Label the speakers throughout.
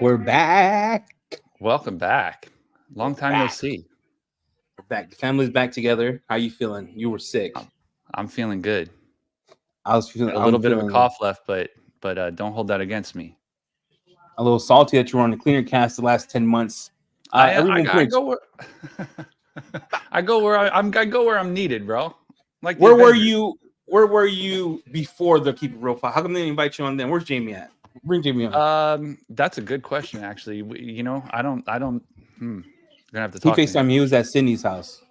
Speaker 1: We're back.
Speaker 2: Welcome back. Long time no see.
Speaker 1: We're back. The family's back together. How you feeling? You were sick.
Speaker 2: I'm feeling good.
Speaker 1: I was feeling
Speaker 2: Got a little bit of a cough left, but don't hold that against me.
Speaker 1: a little salty that you were on the cleaner cast the last 10 months.
Speaker 2: I go where I go where I'm needed, bro. Like
Speaker 1: where were you? Where were you before the Keep It Real Pod? How come they didn't invite you on then? Where's Jamie at? Bring Jamie
Speaker 2: on. That's a good question, actually. I don't. Gonna have to talk.
Speaker 1: He FaceTime. He was at Sydney's house.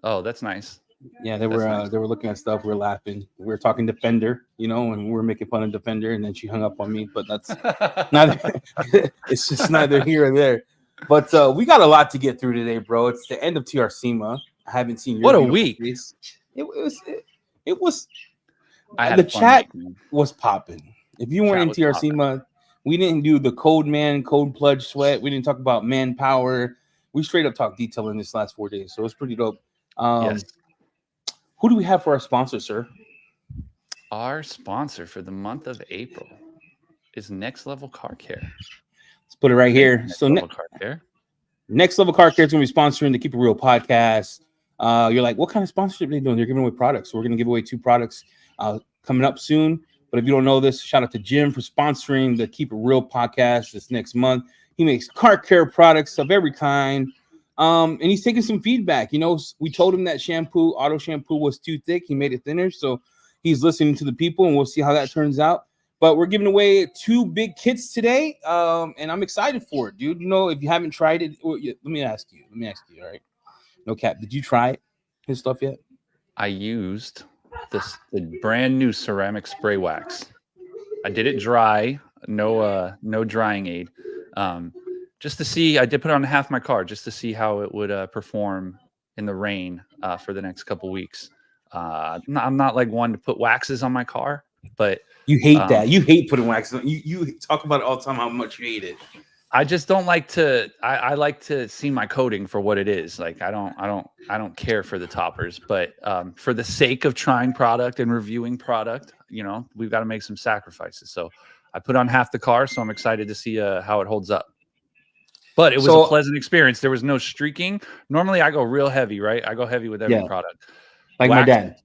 Speaker 2: Oh, that's nice.
Speaker 1: Yeah, they were looking at stuff. We were laughing. We were talking Defender, and we were making fun of Defender, and then she hung up on me. But that's neither. It's just neither here or there. But we got a lot to get through today, bro. It's the end of TRCMA. I haven't seen your
Speaker 2: what a week.
Speaker 1: Face. It was.
Speaker 2: The
Speaker 1: chat was popping. If you weren't in TRCMA, we didn't do the code pludge sweat. We didn't talk about manpower. We straight up talked detail in this last 4 days, so it's pretty dope.
Speaker 2: Yes.
Speaker 1: Who do we have for our sponsor, sir?
Speaker 2: Our sponsor for the month of April is Next Level Car Care.
Speaker 1: Let's put it right here.
Speaker 2: Next Level Car Care.
Speaker 1: Next Level Car Care is going to be sponsoring the Keep It Real podcast. You're like, what kind of sponsorship are they doing? They're giving away products. So we're going to give away 2 products coming up soon. But if you don't know this, shout out to Jim for sponsoring the Keep It Real podcast this next month. He makes car care products of every kind. And he's taking some feedback. We told him that auto shampoo was too thick. He made it thinner. So he's listening to the people, and we'll see how that turns out. But we're giving away 2 big kits today. And I'm excited for it, dude. If you haven't tried it, let me ask you, all right? No cap. Did you try his stuff yet?
Speaker 2: I used the brand new ceramic spray wax. I did it dry, no drying aid. Just to see, I did put it on half my car just to see how it would perform in the rain for the next couple weeks. I'm not like one to put waxes on my car, but
Speaker 1: you hate that. You hate putting waxes on. You talk about it all the time how much you hate it.
Speaker 2: I just don't like to. I like to see my coating for what it is. Like I don't care for the toppers, but for the sake of trying product and reviewing product, we've got to make some sacrifices. So I put on half the car, so I'm excited to see how it holds up. But it was a pleasant experience. There was no streaking. Normally I go real heavy, right? I go heavy with every product.
Speaker 1: Like my dad.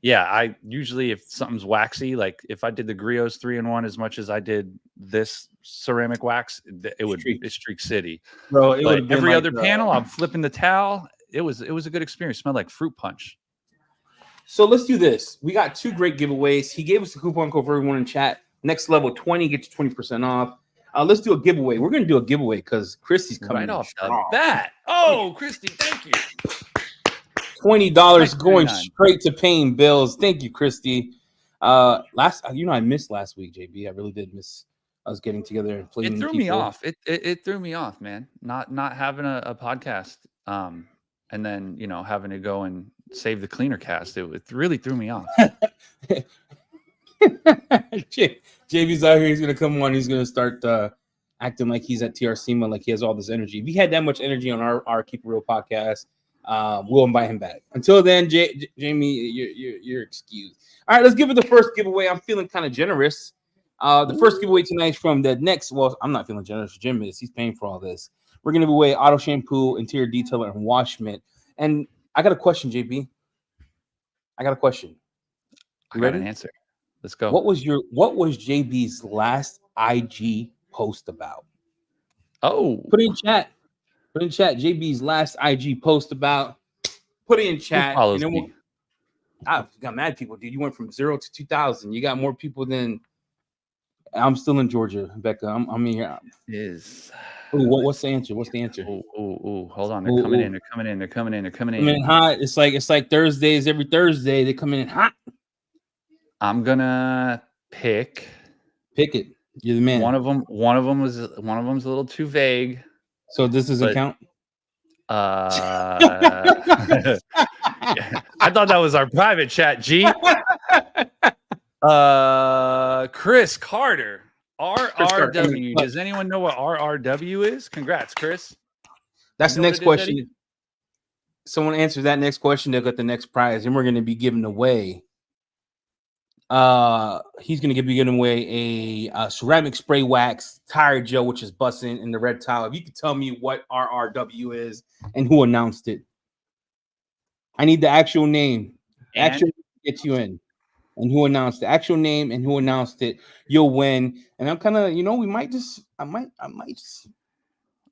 Speaker 2: Yeah, I usually, if something's waxy, like if I did the Griot's 3-in-1 as much as I did this ceramic wax, it would be Streak City.
Speaker 1: Bro,
Speaker 2: every other panel, I'm flipping the towel. It was a good experience. It smelled like fruit punch.
Speaker 1: So let's do this. We got 2 great giveaways. He gave us a coupon code for everyone in chat. Next Level 20 gets you 20% off. Let's do a giveaway. We're going to do a giveaway because Christy's coming
Speaker 2: right off the bat. Oh, Christy, thank you.
Speaker 1: $20 going straight to paying bills. Thank you, Christy. I missed last week, JB. I really did miss us getting together and playing.
Speaker 2: It threw me off. It threw me off, man. Not having a podcast, and then having to go and save the cleaner cast. It really threw me off.
Speaker 1: JB's out here. He's gonna come on. He's gonna start acting like he's at TRCMA, like he has all this energy. If he had that much energy on our Keep It Real podcast, we'll invite him back. Until then, Jamie, you're excused. All right, let's give it the first giveaway. I'm feeling kind of generous. The first giveaway tonight is from the next. Well, I'm not feeling generous. Jim is. He's paying for all this. We're gonna give away auto shampoo, interior detailer, and wash mitt. And I got a question, JB. I got a question.
Speaker 2: You ready? An answer. Let's go.
Speaker 1: What was JB's last IG post about?
Speaker 2: Oh,
Speaker 1: put it in chat. JB's last IG post about. Put it in chat. I've got mad people, dude. You went from 0 to 2,000. You got more people than. I'm still in Georgia, Becca. I'm in here. What's the answer?
Speaker 2: Oh, hold on. They're coming in. They're coming in
Speaker 1: hot. It's like Thursdays. Every Thursday they come in hot.
Speaker 2: I'm gonna pick
Speaker 1: it. You're the man.
Speaker 2: One of them's a little too vague.
Speaker 1: So this doesn't count.
Speaker 2: I thought that was our private chat. G. Chris Carter, RRW. Does anyone know what RRW is? Congrats, Chris.
Speaker 1: That's the next question. Someone answers that next question, they'll get the next prize, and we're going to be giving away He's gonna be giving away a ceramic spray wax tire gel, which is busting in the red tile. If you could tell me what RRW is and who announced it, I need the actual name. Actual gets you in, and who announced the actual name and who announced it. You'll win. And I'm kind of, we might just, I might just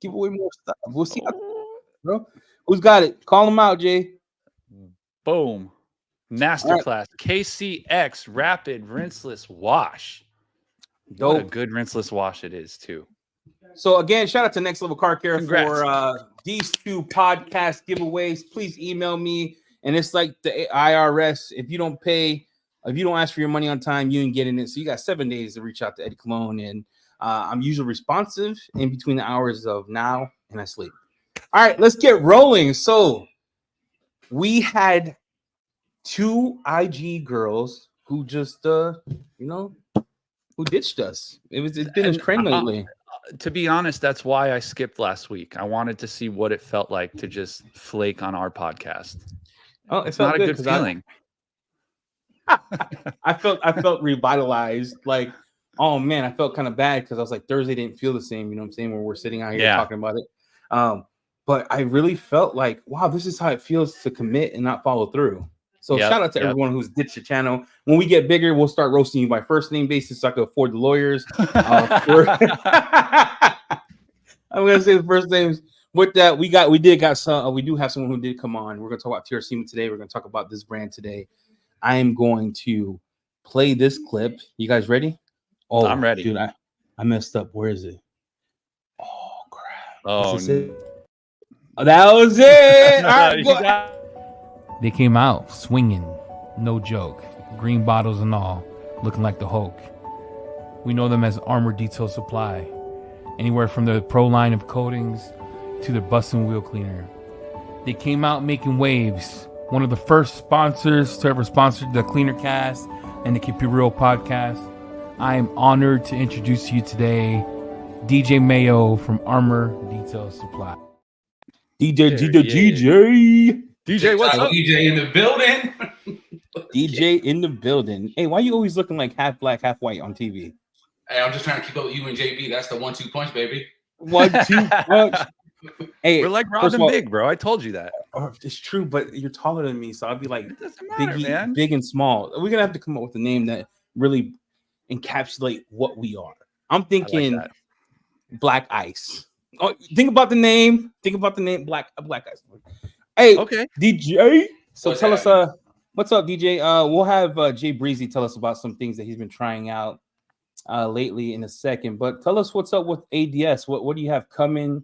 Speaker 1: give away more stuff. We'll see, bro. Who's got it? Call him out, Jay.
Speaker 2: Boom. Masterclass KCX Rapid Rinseless Wash. Dope. What a good rinseless wash it is, too.
Speaker 1: So, again, shout out to Next Level Car Care for these 2 podcast giveaways. Please email me. And it's like the IRS. If you don't pay, if you don't ask for your money on time, you ain't getting it. So, you got 7 days to reach out to Eddie Cologne. And I'm usually responsive in between the hours of now and I sleep. All right, let's get rolling. So, we had 2 IG girls who just, who ditched us. It's been a trend lately.
Speaker 2: To be honest, that's why I skipped last week. I wanted to see what it felt like to just flake on our podcast.
Speaker 1: Oh,
Speaker 2: it's not a good feeling.
Speaker 1: I felt revitalized. Like, oh man, I felt kind of bad because I was like, Thursday didn't feel the same. You know what I'm saying? When we're sitting out here talking about it. But I really felt like, wow, this is how it feels to commit and not follow through. So shout out to everyone who's ditched the channel. When we get bigger, we'll start roasting you by first name basis so I can afford the lawyers. I'm gonna say the first names. With that, we do have someone who did come on. We're gonna talk about TRCMA today. We're gonna talk about this brand today. I am going to play this clip. You guys ready? Oh,
Speaker 2: I'm ready.
Speaker 1: Dude, I messed up. Where is it? Oh crap.
Speaker 2: Oh,
Speaker 1: that was it. All right, go.
Speaker 3: They came out swinging, no joke, green bottles and all, looking like the Hulk. We know them as Armour Detail Supply, anywhere from the pro line of coatings to their bus and wheel cleaner. They came out making waves, one of the first sponsors to ever sponsor the Cleaner Cast and the Keep It Real podcast. I am honored to introduce to you today DJ Mayo from Armour Detail Supply.
Speaker 1: DJ,
Speaker 2: what's up?
Speaker 4: DJ in the building.
Speaker 1: DJ in the building. Hey, why are you always looking like half black, half white on TV?
Speaker 4: Hey, I'm just trying to keep up with you and JB. That's the 1-2 punch, baby.
Speaker 1: 1-2 punch. Hey,
Speaker 2: we're like Robin Big, bro. I told you that.
Speaker 1: It's true, but you're taller than me, so I'd be like big and small. We're gonna have to come up with a name that really encapsulate what we are. I'm thinking Black Ice. Oh, think about the name. Black Ice. Hey, okay, DJ. So tell us, what's up, DJ? We'll have Jay Breezy tell us about some things that he's been trying out lately in a second. But tell us what's up with ADS. What do you have coming?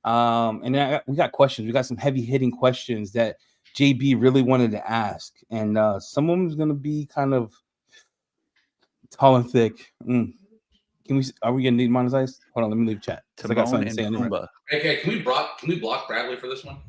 Speaker 1: And then we got questions. We got some heavy hitting questions that JB really wanted to ask, and some of them is gonna be kind of tall and thick. Are we gonna need monetized? Hold on, let me leave chat. I got something to say.
Speaker 4: Okay, can we block Bradley for this one?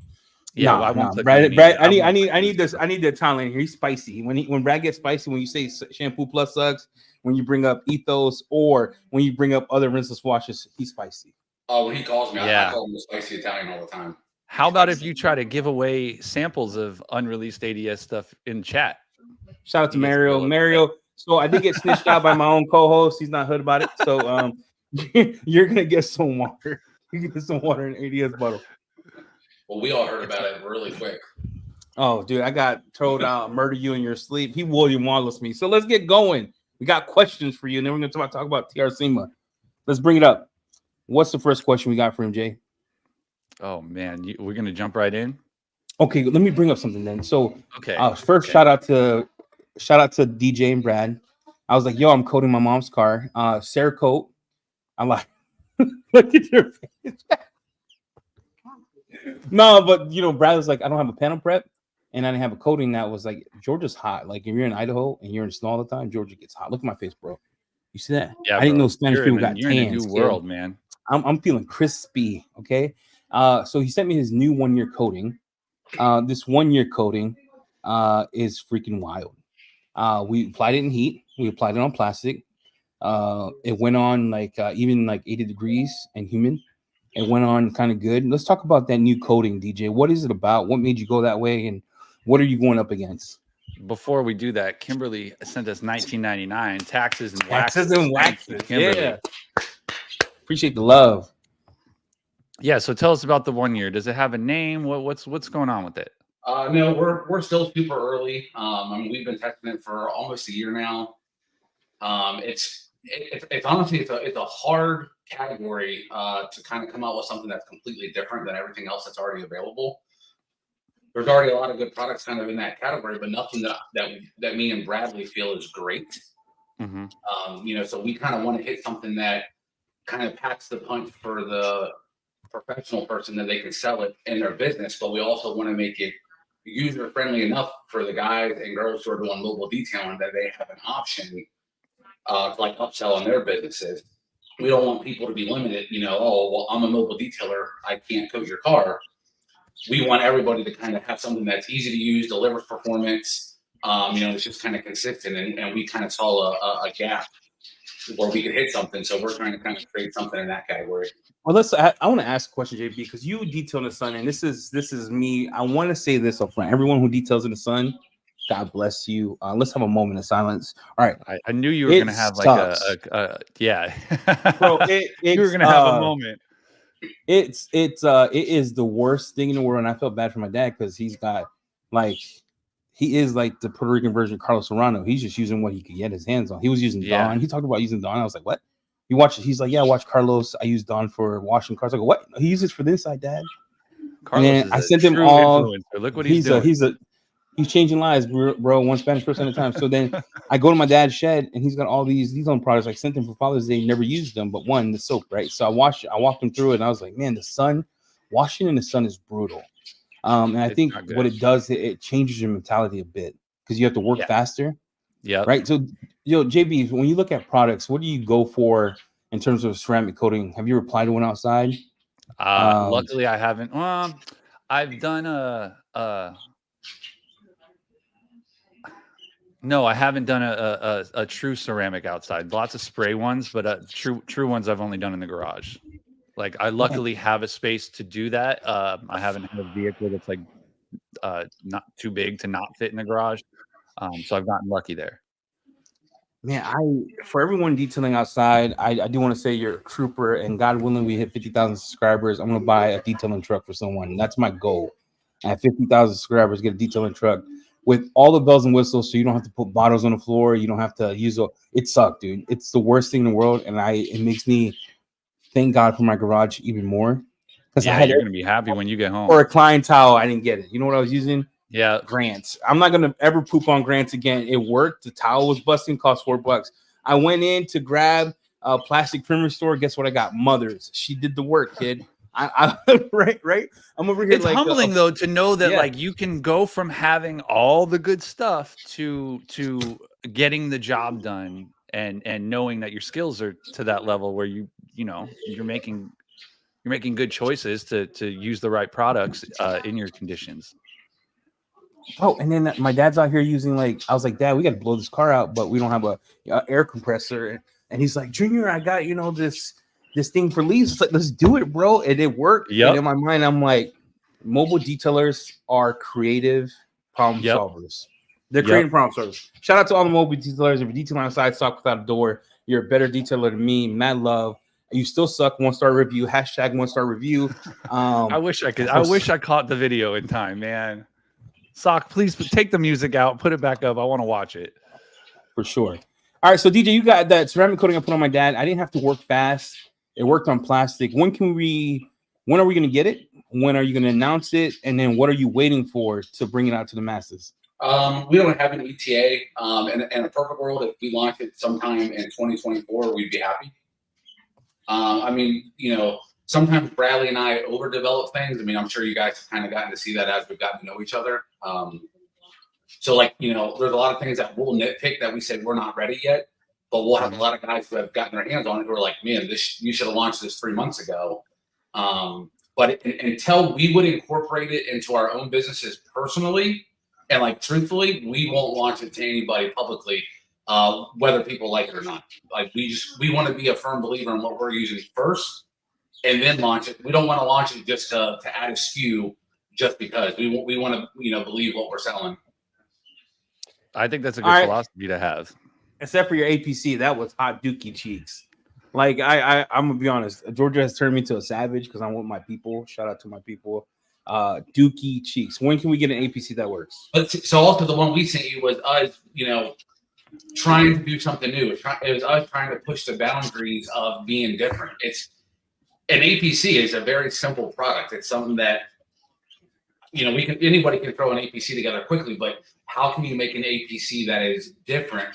Speaker 2: Yeah,
Speaker 1: I won't. Brad, I need this. I need the talent here. He's spicy. When Brad gets spicy, when you say Shampoo Plus sucks, when you bring up Ethos, or when you bring up other rinseless washes, he's spicy.
Speaker 4: Oh, when he calls me, I call him the spicy Italian all the time.
Speaker 2: How about if you try to give away samples of unreleased ADS stuff in chat?
Speaker 1: Shout out to Mario. So I did get snitched out by my own co-host. He's not hood about it. So you're gonna get some water. You get some water in ADS bottle.
Speaker 4: Well, we all heard about it really quick.
Speaker 1: Oh, dude, I got told out, murder you in your sleep. He William Wallace me. So let's get going. We got questions for you, and then we're going to talk about TRCMA. Let's bring it up. What's the first question we got for him, Jay?
Speaker 2: Oh, man. We're going to jump right in?
Speaker 1: Okay, let me bring up something then. So,
Speaker 2: first,
Speaker 1: shout out to DJ and Brad. I was like, yo, I'm coating my mom's car. Cerakote. I'm like, look at your face. No, but Brad was like, I don't have a panel prep, and I didn't have a coating that was like, Georgia's hot. Like if you're in Idaho and you're in snow all the time, Georgia gets hot. Look at my face, bro. You see that?
Speaker 2: Yeah,
Speaker 1: I didn't know Spanish people got
Speaker 2: tans.
Speaker 1: In
Speaker 2: a new world, man.
Speaker 1: I'm feeling crispy. Okay. So he sent me his new 1-year coating. This 1-year coating is freaking wild. We applied it in heat. We applied it on plastic. It went on like even like 80 degrees and humid. It went on kind of good. Let's talk about that new coating, DJ. What is it about? What made you go that way? And what are you going up against?
Speaker 2: before we do that, Kimberly sent us $19.99 taxes and waxes.
Speaker 1: Taxes and waxes.
Speaker 2: Kimberly.
Speaker 1: Yeah. Appreciate the love.
Speaker 2: Yeah. So tell us about the 1 year. Does it have a name? What's going on with it?
Speaker 4: No, we're still super early. I mean, we've been testing it for almost a year now. It's honestly it's a hard category to kind of come out with something that's completely different than everything else that's already available. There's already a lot of good products kind of in that category, but nothing that me and Bradley feel is great.
Speaker 2: Mm-hmm.
Speaker 4: So we kind of want to hit something that kind of packs the punch for the professional person that they can sell it in their business, but we also want to make it user friendly enough for the guys and girls who are doing mobile detailing that they have an option to like upsell on their businesses. We don't want people to be limited, oh, well, I'm a mobile detailer, I can't coat your car. We want everybody to kind of have something that's easy to use, delivers performance, it's just kind of consistent. And we kind of saw a gap where we could hit something. So we're trying to kind of create something in that category.
Speaker 1: Well, I want to ask a question, JB, because you detail in the sun, and this is me. I want to say this up front. Everyone who details in the sun, God bless you. Let's have a moment of silence. All right.
Speaker 2: I knew you were going to have like yeah.
Speaker 1: Bro,
Speaker 2: you were going to have a moment.
Speaker 1: It is the worst thing in the world, and I felt bad for my dad because he is like the Puerto Rican version of Carlos Serrano. He's just using what he could get his hands on. He was using Dawn. He talked about using Dawn. I was like, what? You watch it? He's like, yeah, I watch Carlos. I use Dawn for washing cars. I go, what? He uses for the inside, Dad.
Speaker 2: Carlos
Speaker 1: I sent him all.
Speaker 2: Influencer. Look what he's doing.
Speaker 1: He's changing lives, bro. One Spanish person at a time. So then I go to my dad's shed, and he's got all these own products. I sent him for Father's Day. Never used them, but the soap, right? So I walked him through it, and I was like, man, the sun, washing in the sun is brutal. And I think what it does, it changes your mentality a bit because you have to work faster.
Speaker 2: Yeah.
Speaker 1: Right. So, JB, when you look at products, what do you go for in terms of ceramic coating? Have you applied to one outside?
Speaker 2: Luckily, I haven't. I've done no, I haven't done a true ceramic outside. Lots of spray ones, but true ones I've only done in the garage. Like I luckily have a space to do that. I haven't had a vehicle that's like not too big to not fit in the garage. So I've gotten lucky there.
Speaker 1: Man, for everyone detailing outside, I do want to say you're a trooper, and God willing, we hit 50,000 subscribers. I'm going to buy a detailing truck for someone. That's my goal. At 50,000 subscribers, get a detailing truck with all the bells and whistles, so you don't have to put bottles on the floor. You don't have to use it sucked, dude. It's the worst thing in the world, and it makes me thank God for my garage even more.
Speaker 2: Because you're going to be happy when you get home.
Speaker 1: For a clientele, I didn't get it. You know what I was using?
Speaker 2: Yeah,
Speaker 1: Grants. I'm not gonna ever poop on Grants again. It worked. The towel was busting, cost $4. I went in to grab a plastic primer store. Guess what I got? Mother's. She did the work, kid. I right. I'm over here.
Speaker 2: It's like humbling though to know that like you can go from having all the good stuff to getting the job done and knowing that your skills are to that level where you're making good choices to use the right products in your conditions.
Speaker 1: Oh, and then my dad's out here using I was like, Dad, we got to blow this car out, but we don't have a air compressor. And he's like, Junior, I got this thing for leaves. It's like, let's do it, bro. And it worked. Yep. And in my mind, I'm like, mobile detailers are creative problem solvers. They're creative problem solvers. Shout out to all the mobile detailers. If you're detailing outside, stock without a door, you're a better detailer than me. Mad love. You still suck. 1-star review. Hashtag 1-star review.
Speaker 2: I wish I could. I wish I caught the video in time, man. Sock, please take the music out, put it back up. I want to watch it.
Speaker 1: For sure. All right, so DJ, you got that ceramic coating I put on my dad. I didn't have to work fast. It worked on plastic. When are we going to get it? When are you going to announce it? And then what are you waiting for to bring it out to the masses?
Speaker 4: We don't have an ETA. In a perfect world, if we launch it sometime in 2024, we'd be happy. Sometimes Bradley and I overdevelop things. I mean, I'm sure you guys have kind of gotten to see that as we've gotten to know each other. There's a lot of things that we'll nitpick that we said we're not ready yet, but we'll have a lot of guys who have gotten their hands on it who are like, man, you should have launched this 3 months ago. But until we would incorporate it into our own businesses personally, and truthfully, we won't launch it to anybody publicly, whether people like it or not. We want to be a firm believer in what we're using first, and then launch it. We don't want to launch it just to add a SKU just because we want to believe what we're selling.
Speaker 2: I think that's a good
Speaker 1: All right.
Speaker 2: philosophy to have.
Speaker 1: Except for your APC, that was hot dookie cheeks. Like I'm gonna be honest, Georgia has turned me to a savage because I'm with my people. Shout out to my people. Dookie cheeks. When can we get an APC that works?
Speaker 4: But so also the one we sent you was us, trying to do something new. It was us trying to push the boundaries of being different. It's an APC is a very simple product. It's something that anybody can throw an APC together quickly, but how can you make an APC that is different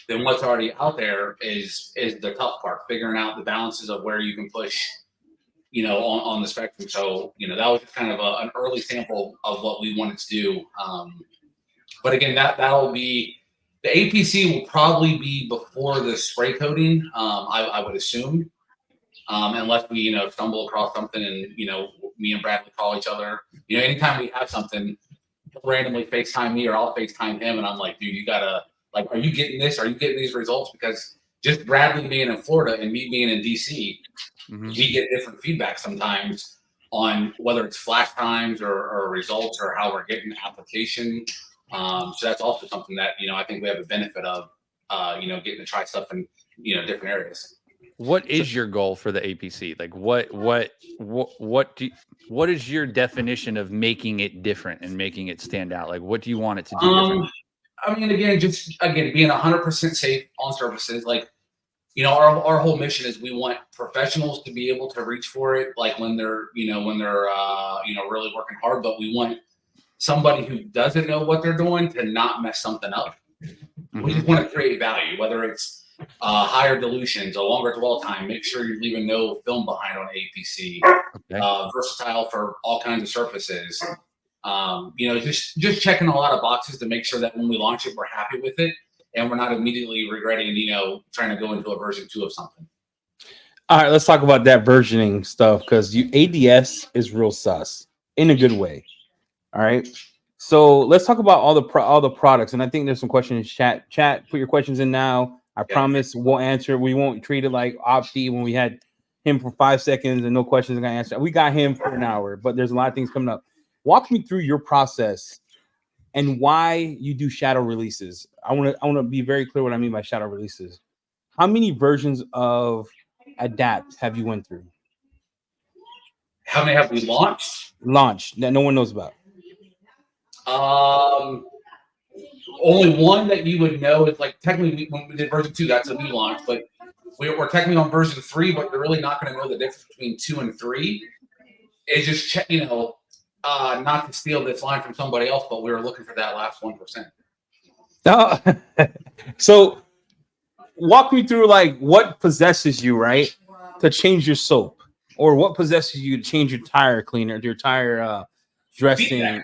Speaker 4: than what's already out there is the tough part, figuring out the balances of where you can push, on the spectrum. So, that was kind of an early sample of what we wanted to do. But again, that'll be, the APC will probably be before the spray coating, I would assume, unless we, stumble across something and, me and Bradley call each other. Anytime we have something, he'll randomly FaceTime me or I'll FaceTime him. And I'm like, dude, you gotta, are you getting this? Are you getting these results? Because just Bradley being in Florida and me being in DC, we get different feedback sometimes on whether it's flash times or results or how we're getting the application. So that's also something that, I think we have a benefit of, getting to try stuff in, different areas.
Speaker 2: What is your goal for the APC? Like what is your definition of making it different and making it stand out? Like, what do you want it to do different?
Speaker 4: I mean, again, being 100% safe on surfaces. Like, our whole mission is we want professionals to be able to reach for it, like when they're really working hard. But we want somebody who doesn't know what they're doing to not mess something up. We just want to create value, whether it's higher dilutions, a longer dwell time. Make sure you're leaving no film behind on APC. Versatile for all kinds of surfaces. Just checking a lot of boxes to make sure that when we launch it, we're happy with it and we're not immediately regretting, trying to go into a version 2 of something.
Speaker 1: All right, let's talk about that versioning stuff because ADS is real sus in a good way. All right. So let's talk about all the products. And I think there's some questions in chat. Put your questions in now. I promise we'll answer. We won't treat it like Opti when we had him for 5 seconds and no questions are gonna answer. We got him for an hour, but there's a lot of things coming up. Walk me through your process and why you do shadow releases. I want to be very clear what I mean by shadow releases. How many versions of Adapt have you went through?
Speaker 4: How many have we launched?
Speaker 1: That no one knows about.
Speaker 4: Only one that you would know is technically when we did version 2, that's a new launch, but we're technically on version 3, but you're really not going to know the difference between 2 and 3. It's just not to steal this line from somebody else, but we were looking for that last 1%.
Speaker 1: So walk me through what possesses you, right, to change your soap, or what possesses you to change your tire cleaner, your tire dressing.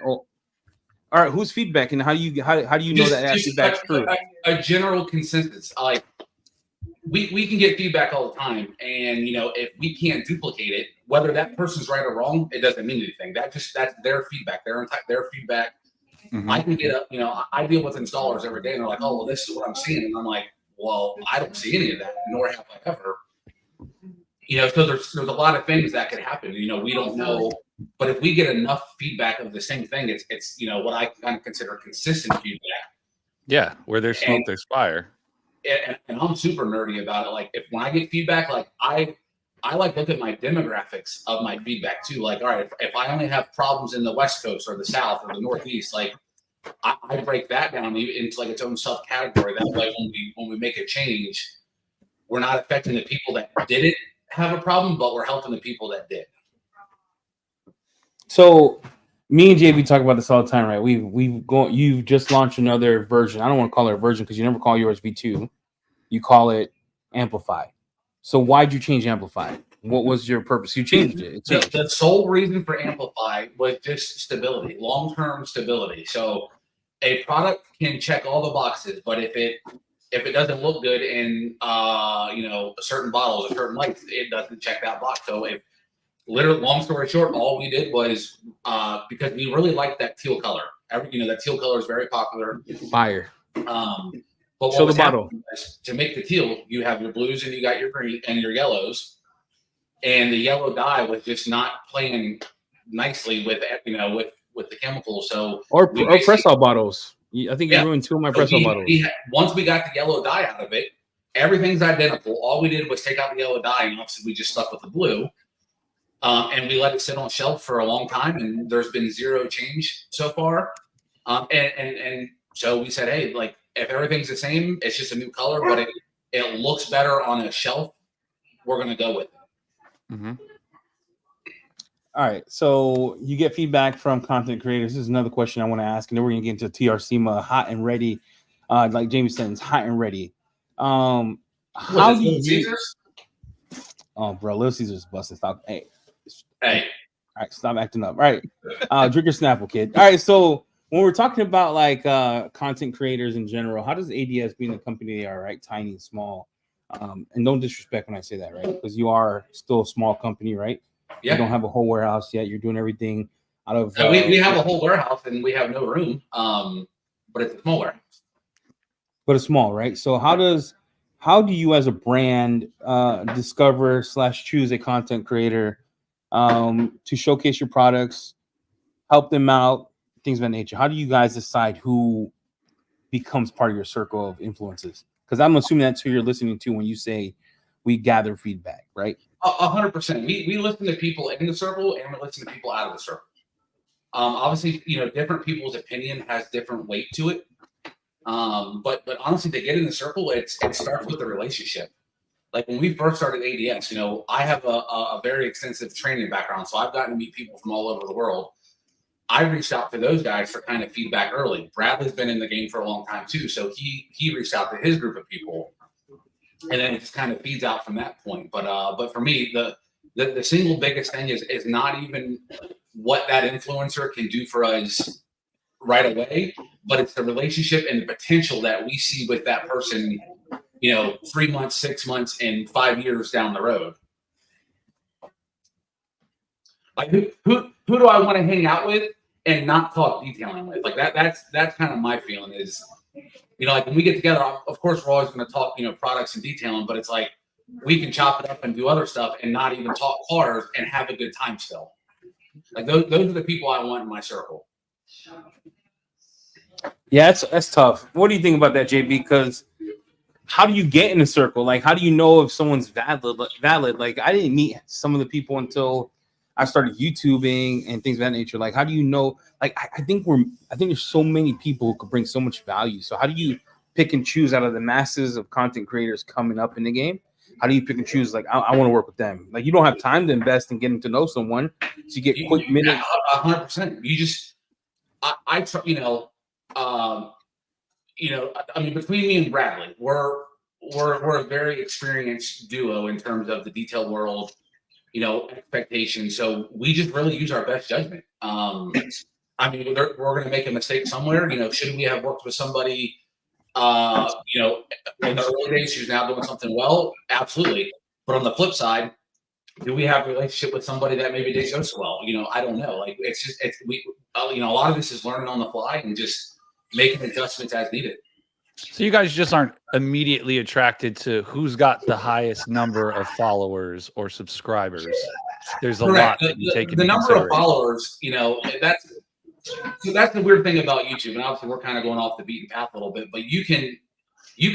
Speaker 1: All right, who's feedback and how do you know that feedback's true?
Speaker 4: A general consensus. We can get feedback all the time, and if we can't duplicate it, whether that person's right or wrong, it doesn't mean anything. That's their feedback. Their feedback. I can get I deal with installers every day, and they're like, "Oh, well, this is what I'm seeing," and I'm like, "Well, I don't see any of that, nor have I ever." So there's a lot of things that could happen. We don't know. But if we get enough feedback of the same thing, it's what I kind of consider consistent feedback.
Speaker 2: Yeah, where there's smoke, there's fire.
Speaker 4: And I'm super nerdy about it. When I get feedback, I look at my demographics of my feedback too. All right, if I only have problems in the West Coast or the South or the Northeast, I break that down into its own subcategory. That way, when we make a change, we're not affecting the people that didn't have a problem, but we're helping the people that did.
Speaker 1: So me and JB talk about this all the time, right? You've just launched another version. I don't want to call it a version because you never call yours V2. You call it Amplify. So why'd you change Amplify? What was your purpose? You changed it.
Speaker 4: The sole reason for Amplify was just stability, long-term stability. So a product can check all the boxes, but if it doesn't look good in certain bottles or certain lights, it doesn't check that box. So literally, long story short, all we did was because we really liked that teal color. That teal color is very popular.
Speaker 1: Fire.
Speaker 4: But
Speaker 1: show the bottle.
Speaker 4: To make the teal, you have your blues and you got your green and your yellows, and the yellow dye was just not playing nicely with the chemicals. So
Speaker 1: or press all bottles. I think you ruined 2 of my pretzel bottles.
Speaker 4: Once we got the yellow dye out of it, everything's identical. All we did was take out the yellow dye, and obviously we just stuck with the blue. And we let it sit on shelf for a long time, and there's been zero change so far. And so we said, hey, like if everything's the same, it's just a new color, but it looks better on a shelf. We're gonna go with it.
Speaker 2: Mm-hmm.
Speaker 1: All right, so you get feedback from content creators. This is another question I want to ask, and then we're gonna get into TRCMA hot and ready. Like Jamie said, it's hot and ready. How do you?
Speaker 4: Caesars?
Speaker 1: Oh, bro, Little Caesars busted. Stop.
Speaker 4: Hey.
Speaker 1: All right, stop acting up. All right, drink your Snapple, kid. All right, so when we're talking about like content creators in general, how does ADS, being the company they are, right, tiny and small, and don't disrespect when I say that, right, because you are still a small company, right? Yeah. You don't have a whole warehouse yet. You're doing everything out of.
Speaker 4: We have a whole warehouse and we have no room, but it's a small warehouse.
Speaker 1: But it's small, right? So how do you as a brand discover / choose a content creator to showcase your products, help them out, things of that nature? How do you guys decide who becomes part of your circle of influences? Because I'm assuming that's who you're listening to when you say we gather feedback, right?
Speaker 4: 100%. We listen to people in the circle and we listen to people out of the circle. Obviously, different people's opinion has different weight to it. But honestly, to get in the circle, it starts with the relationship. Like when we first started ADS, I have a very extensive training background, so I've gotten to meet people from all over the world. I reached out to those guys for kind of feedback early. Bradley's been in the game for a long time too, so he reached out to his group of people, and then it just kind of feeds out from that point. But for me, the single biggest thing is not even what that influencer can do for us right away, but it's the relationship and the potential that we see with that person, 3 months, 6 months, and 5 years down the road. Like who do I want to hang out with and not talk detailing with? Like that's kind of my feeling is, like when we get together, of course we're always going to talk, products and detailing, but it's like we can chop it up and do other stuff and not even talk cars and have a good time still. Like those are the people I want in my circle.
Speaker 1: Yeah, that's tough. What do you think about that, JB? Because how do you get in a circle? Like, how do you know if someone's valid? Like, I didn't meet some of the people until I started YouTubing and things of that nature. Like, how do you know? Like, I think there's so many people who could bring so much value. So how do you pick and choose out of the masses of content creators coming up in the game? How do you pick and choose? Like, I want to work with them. Like, you don't have time to invest in getting to know someone, so you get quick minutes.
Speaker 4: 100%. You just, I mean, between me and Bradley, we're a very experienced duo in terms of the detail world, expectations. So we just really use our best judgment. I mean, we're going to make a mistake somewhere. Should we have worked with somebody, in the early days who's now doing something well? Absolutely. But on the flip side, do we have a relationship with somebody that maybe didn't go so well? I don't know. Like a lot of this is learning on the fly and just making adjustments as needed.
Speaker 2: So you guys just aren't immediately attracted to who's got the highest number of followers or subscribers. There's a lot that you take into
Speaker 4: the number of followers, that's the weird thing about YouTube. And obviously we're kind of going off the beaten path a little bit, but you can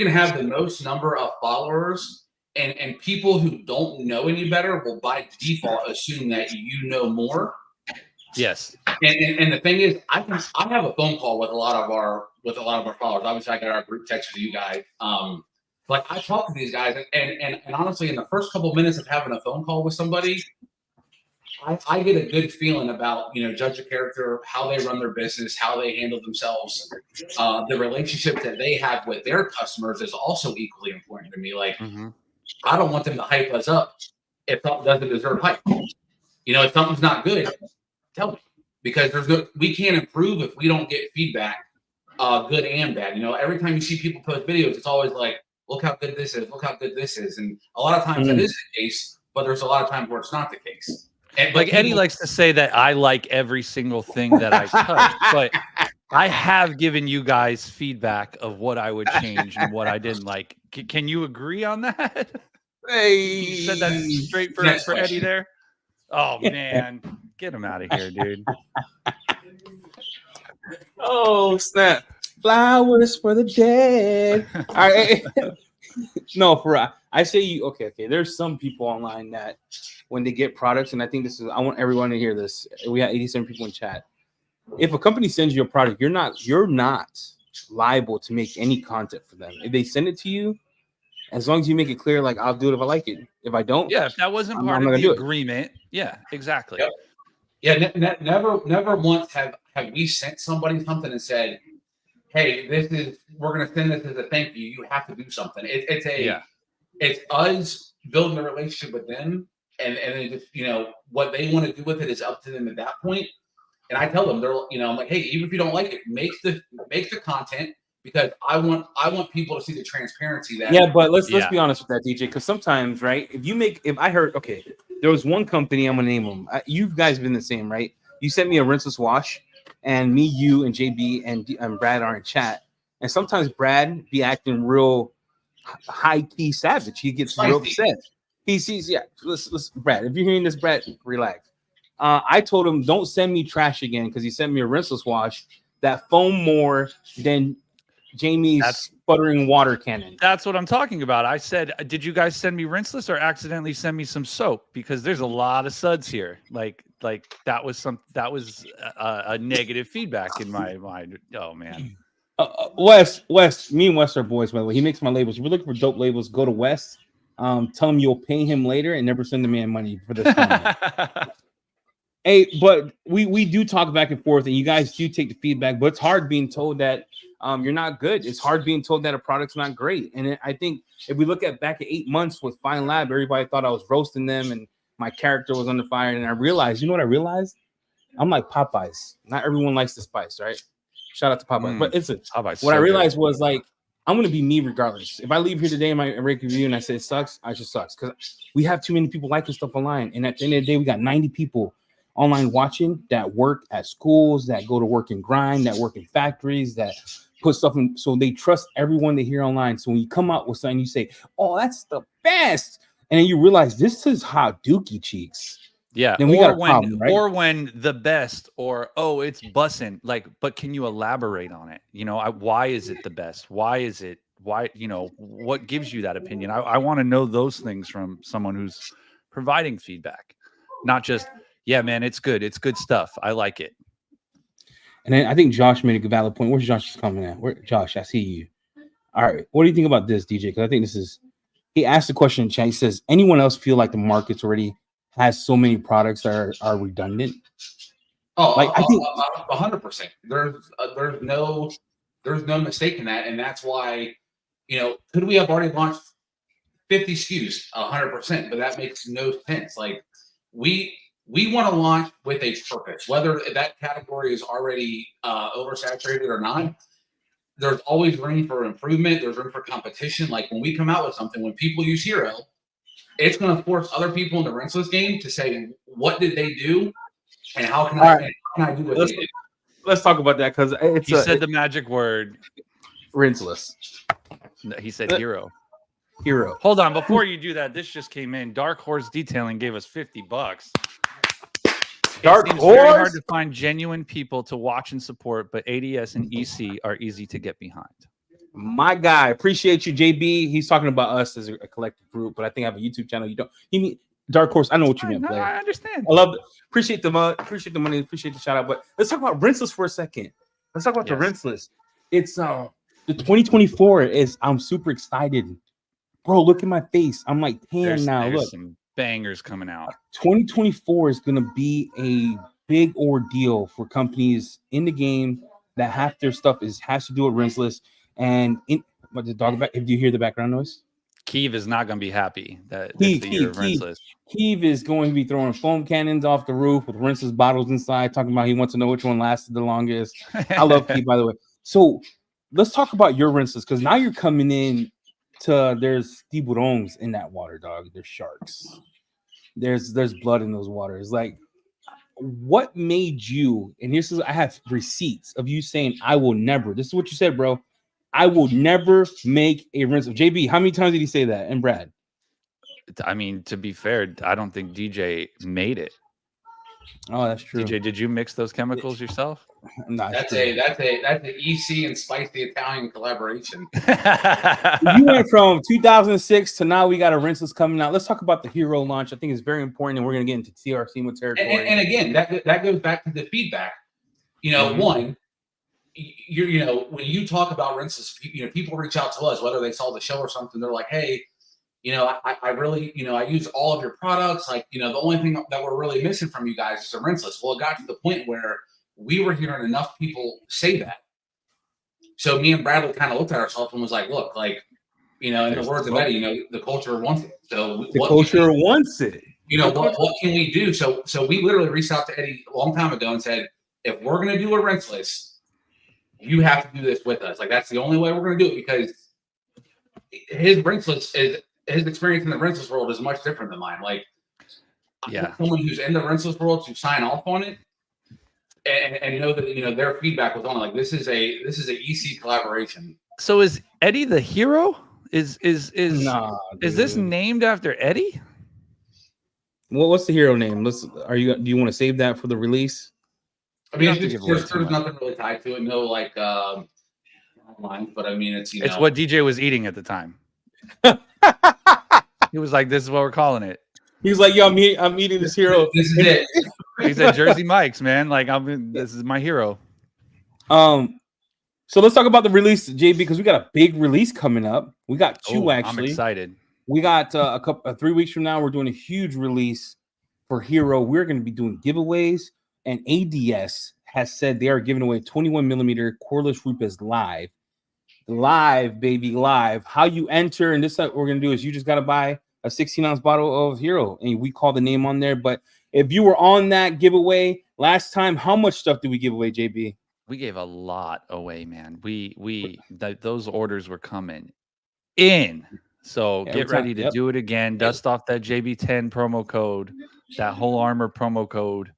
Speaker 4: have the most number of followers and people who don't know any better will by default assume that you know more.
Speaker 2: Yes.
Speaker 4: And the thing is, I have a phone call with a lot of our followers. Obviously, I got our group text with you guys. Like I talk to these guys, and honestly, in the first couple of minutes of having a phone call with somebody, I get a good feeling about judge a character, how they run their business, how they handle themselves, the relationship that they have with their customers is also equally important to me. Like I don't want them to hype us up if something doesn't deserve hype. If something's not good, tell me, because we can't improve if we don't get feedback, good and bad. Every time you see people post videos, it's always like, look how good this is, look how good this is. And a lot of times that is the case, but there's a lot of times where it's not the case.
Speaker 2: Like Eddie likes to say that I like every single thing that I touch, but I have given you guys feedback of what I would change and what I didn't like. Can you agree on that?
Speaker 1: Hey,
Speaker 2: you said that straight for Eddie there. Oh man, get him out of here, dude.
Speaker 1: Oh snap! Flowers for the dead. All right. No, I say you. Okay. There's some people online that when they get products, and I think this is. I want everyone to hear this. We have 87 people in chat. If a company sends you a product, you're not liable to make any content for them. If they send it to you, as long as you make it clear, like I'll do it if I like it. If I don't,
Speaker 2: Yeah, if that wasn't
Speaker 1: I'm
Speaker 2: part
Speaker 1: not
Speaker 2: of
Speaker 1: gonna
Speaker 2: the
Speaker 1: do it.
Speaker 2: agreement, yeah, exactly.
Speaker 4: Yep. Yeah, never once have we sent somebody something and said, "Hey, we're going to send this as a thank you. You have to do something." It's us building a relationship with them, and then just what they want to do with it is up to them at that point. And I tell them I'm like, hey, even if you don't like it, make the content, because I want people to see the transparency that.
Speaker 1: Yeah, but let's be honest with that, DJ, because sometimes, right? If I heard, okay, there was one company, I'm gonna name them. You guys been the same, right? You sent me a rinseless wash, and me, you, and JB and Brad are in chat, and sometimes Brad be acting real high key savage. He gets real upset. He sees, let's Brad. If you're hearing this, Brad, relax. I told him don't send me trash again because he sent me a rinseless wash that foamed more than Jamie's sputtering water cannon.
Speaker 2: That's what I'm talking about. I said, did you guys send me rinseless or accidentally send me some soap? Because there's a lot of suds here. Like that was a negative feedback in my mind. Oh man.
Speaker 1: Wes, me and Wes are boys, by the way. He makes my labels. If you're looking for dope labels, go to Wes. Tell him you'll pay him later and never send the man money for this. Hey, but we do talk back and forth, and you guys do take the feedback, but it's hard being told that you're not good. It's hard being told that a product's not great. And I think if we look back at 8 months with Fine Lab, everybody thought I was roasting them and my character was under fire. And I realized, you know what I realized? I'm like Popeyes. Not everyone likes the spice, right? Shout out to Popeyes. But
Speaker 2: Popeyes
Speaker 1: what I realized was, like, I'm going to be me regardless. If I leave here today in my rate review and I say it sucks, I just sucks. Because we have too many people liking stuff online. And at the end of the day, we got 90 people online watching that work at schools, that go to work and grind, that work in factories, that put stuff in. So they trust everyone they hear online. So when you come out with something, you say, "Oh, that's the best," and then you realize this is hot dookie cheeks.
Speaker 2: Yeah.
Speaker 1: Then we got a problem, right?
Speaker 2: Or when the best, or it's bussin'. Like, but can you elaborate on it? Why is it the best? Why is it? Why? What gives you that opinion? I want to know those things from someone who's providing feedback, not just, yeah, man, it's good. It's good stuff. I like it.
Speaker 1: And then I think Josh made a valid point. Where's Josh coming at? Josh, I see you. All right. What do you think about this, DJ? Because I think he asked the question in chat. He says, anyone else feel like the market's already has so many products that are redundant?
Speaker 4: Oh, like I think 100%. There's no mistake in that. And that's why, could we have already launched 50 SKUs 100%? But that makes no sense. Like we want to launch with a purpose, whether that category is already oversaturated or not. There's always room for improvement. There's room for competition. Like when we come out with something, when people use Hero, it's going to force other people in the rinseless game to say, what did they do? And how can I do what they did?
Speaker 1: Let's talk about that, because
Speaker 2: he said the magic word.
Speaker 1: Rinseless.
Speaker 2: He said Hero.
Speaker 1: Hero.
Speaker 2: Hold on. Before you do that, this just came in. Dark Horse Detailing gave us $50.
Speaker 1: Dark
Speaker 2: Horse.
Speaker 1: Horse.
Speaker 2: Very hard to find genuine people to watch and support, but ADS and EC are easy to get behind.
Speaker 1: My guy, appreciate you, JB. He's talking about us as a collective group, but I think I have a YouTube channel. You don't. He mean Dark Horse. I know what you meant, player.
Speaker 2: I understand.
Speaker 1: I love it. Appreciate the money. Appreciate the shout out. But let's talk about rinseless for a second. Let's talk about the rinseless. It's the 2024 is. I'm super excited, bro. Look at my face. I'm like tan now.
Speaker 2: There's
Speaker 1: look.
Speaker 2: Some bangers coming out.
Speaker 1: 2024 is going to be a big ordeal for companies in the game that half their stuff has to do with rinseless. And what the dog back? If you hear the background noise,
Speaker 2: Keeve is not going to be happy that it's the year of rinseless.
Speaker 1: Keeve is going to be throwing foam cannons off the roof with rinseless bottles inside, talking about he wants to know which one lasted the longest. I love Keeve, by the way. So let's talk about your rinseless, because now you're coming in to there's tiburones in that water, dog. There's sharks. There's blood in those waters. Like, what made you? And I have receipts of you saying, "I will never." This is what you said, bro. I will never make a rinseless. JB, how many times did he say that? And Brad?
Speaker 2: I mean, to be fair, I don't think DJ made it.
Speaker 1: Oh, that's true.
Speaker 2: DJ, did you mix those chemicals yourself?
Speaker 1: Nah,
Speaker 4: That's
Speaker 1: true.
Speaker 4: that's an EC and spicy Italian collaboration.
Speaker 1: You went from 2006 to now we got a rinseless coming out. Let's talk about the Hero launch. I think it's very important, and we're gonna get into TRCMA territory.
Speaker 4: And again, that goes back to the feedback. You know, one, you know, when you talk about rinseless, you know, people reach out to us, whether they saw the show or something. They're like, hey, you know, I really, you know, I use all of your products. Like, you know, the only thing that we're really missing from you guys is a rinseless. Well, it got to the point where we were hearing enough people say that. So me and Bradley kind of looked at ourselves and was like, look, like, you know, in the words of Eddie, you know, the culture wants it. So
Speaker 1: the culture wants it.
Speaker 4: You know, what can we do? So we literally reached out to Eddie a long time ago and said, if we're going to do a rinseless, you have to do this with us. Like, that's the only way we're going to do it, because his rinseless is, his experience in the rinseless world is much different than mine. Like,
Speaker 2: yeah,
Speaker 4: someone who's in the rinseless world to sign off on it and know that, you know, their feedback was on it. Like, this is a EC collaboration.
Speaker 2: So is Eddie the hero? Is
Speaker 1: Nah,
Speaker 2: is this named after Eddie?
Speaker 1: Well, what's the hero name? Do you want to save that for the release?
Speaker 4: I mean, there's nothing really tied to it. No, like, lines, but I mean, it's, you know,
Speaker 2: it's what DJ was eating at the time. He was like, this is what we're calling it.
Speaker 1: He was like, yo, I'm eating this hero.
Speaker 4: This is it.
Speaker 2: He said Jersey Mike's, man. Like, this is my hero.
Speaker 1: So let's talk about the release, JB, because we got a big release coming up. We got two, actually.
Speaker 2: I'm excited.
Speaker 1: We got 3 weeks from now, we're doing a huge release for Hero. We're going to be doing giveaways, and ADS has said they are giving away 21mm cordless Rupes live, baby, live. How you enter, and this what we're going to do is you just got to buy a 16-ounce bottle of Hero, and we call the name on there. But if you were on that giveaway last time, how much stuff did we give away, JB?
Speaker 2: We gave a lot away, man. Those orders were coming in. So get ready to do it again. Dust off that JB10 promo code, that whole Armour promo code.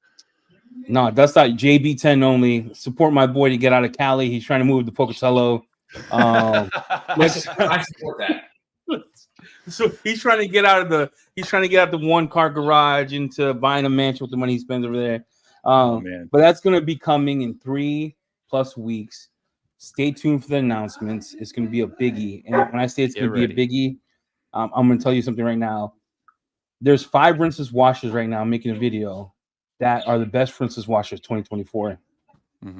Speaker 1: No, dust out JB10 only. Support my boy to get out of Cali. He's trying to move to Pocatello.
Speaker 4: I support that.
Speaker 1: So he's trying to get out the 1-car garage into buying a mansion with the money he spends over there. But that's going to be coming in 3+ weeks. Stay tuned for the announcements. It's going to be a biggie. And when I say it's going to be a biggie, I'm going to tell you something right now. There's 5 rinseless washers right now. I'm making a video that are the best rinseless washers 2024.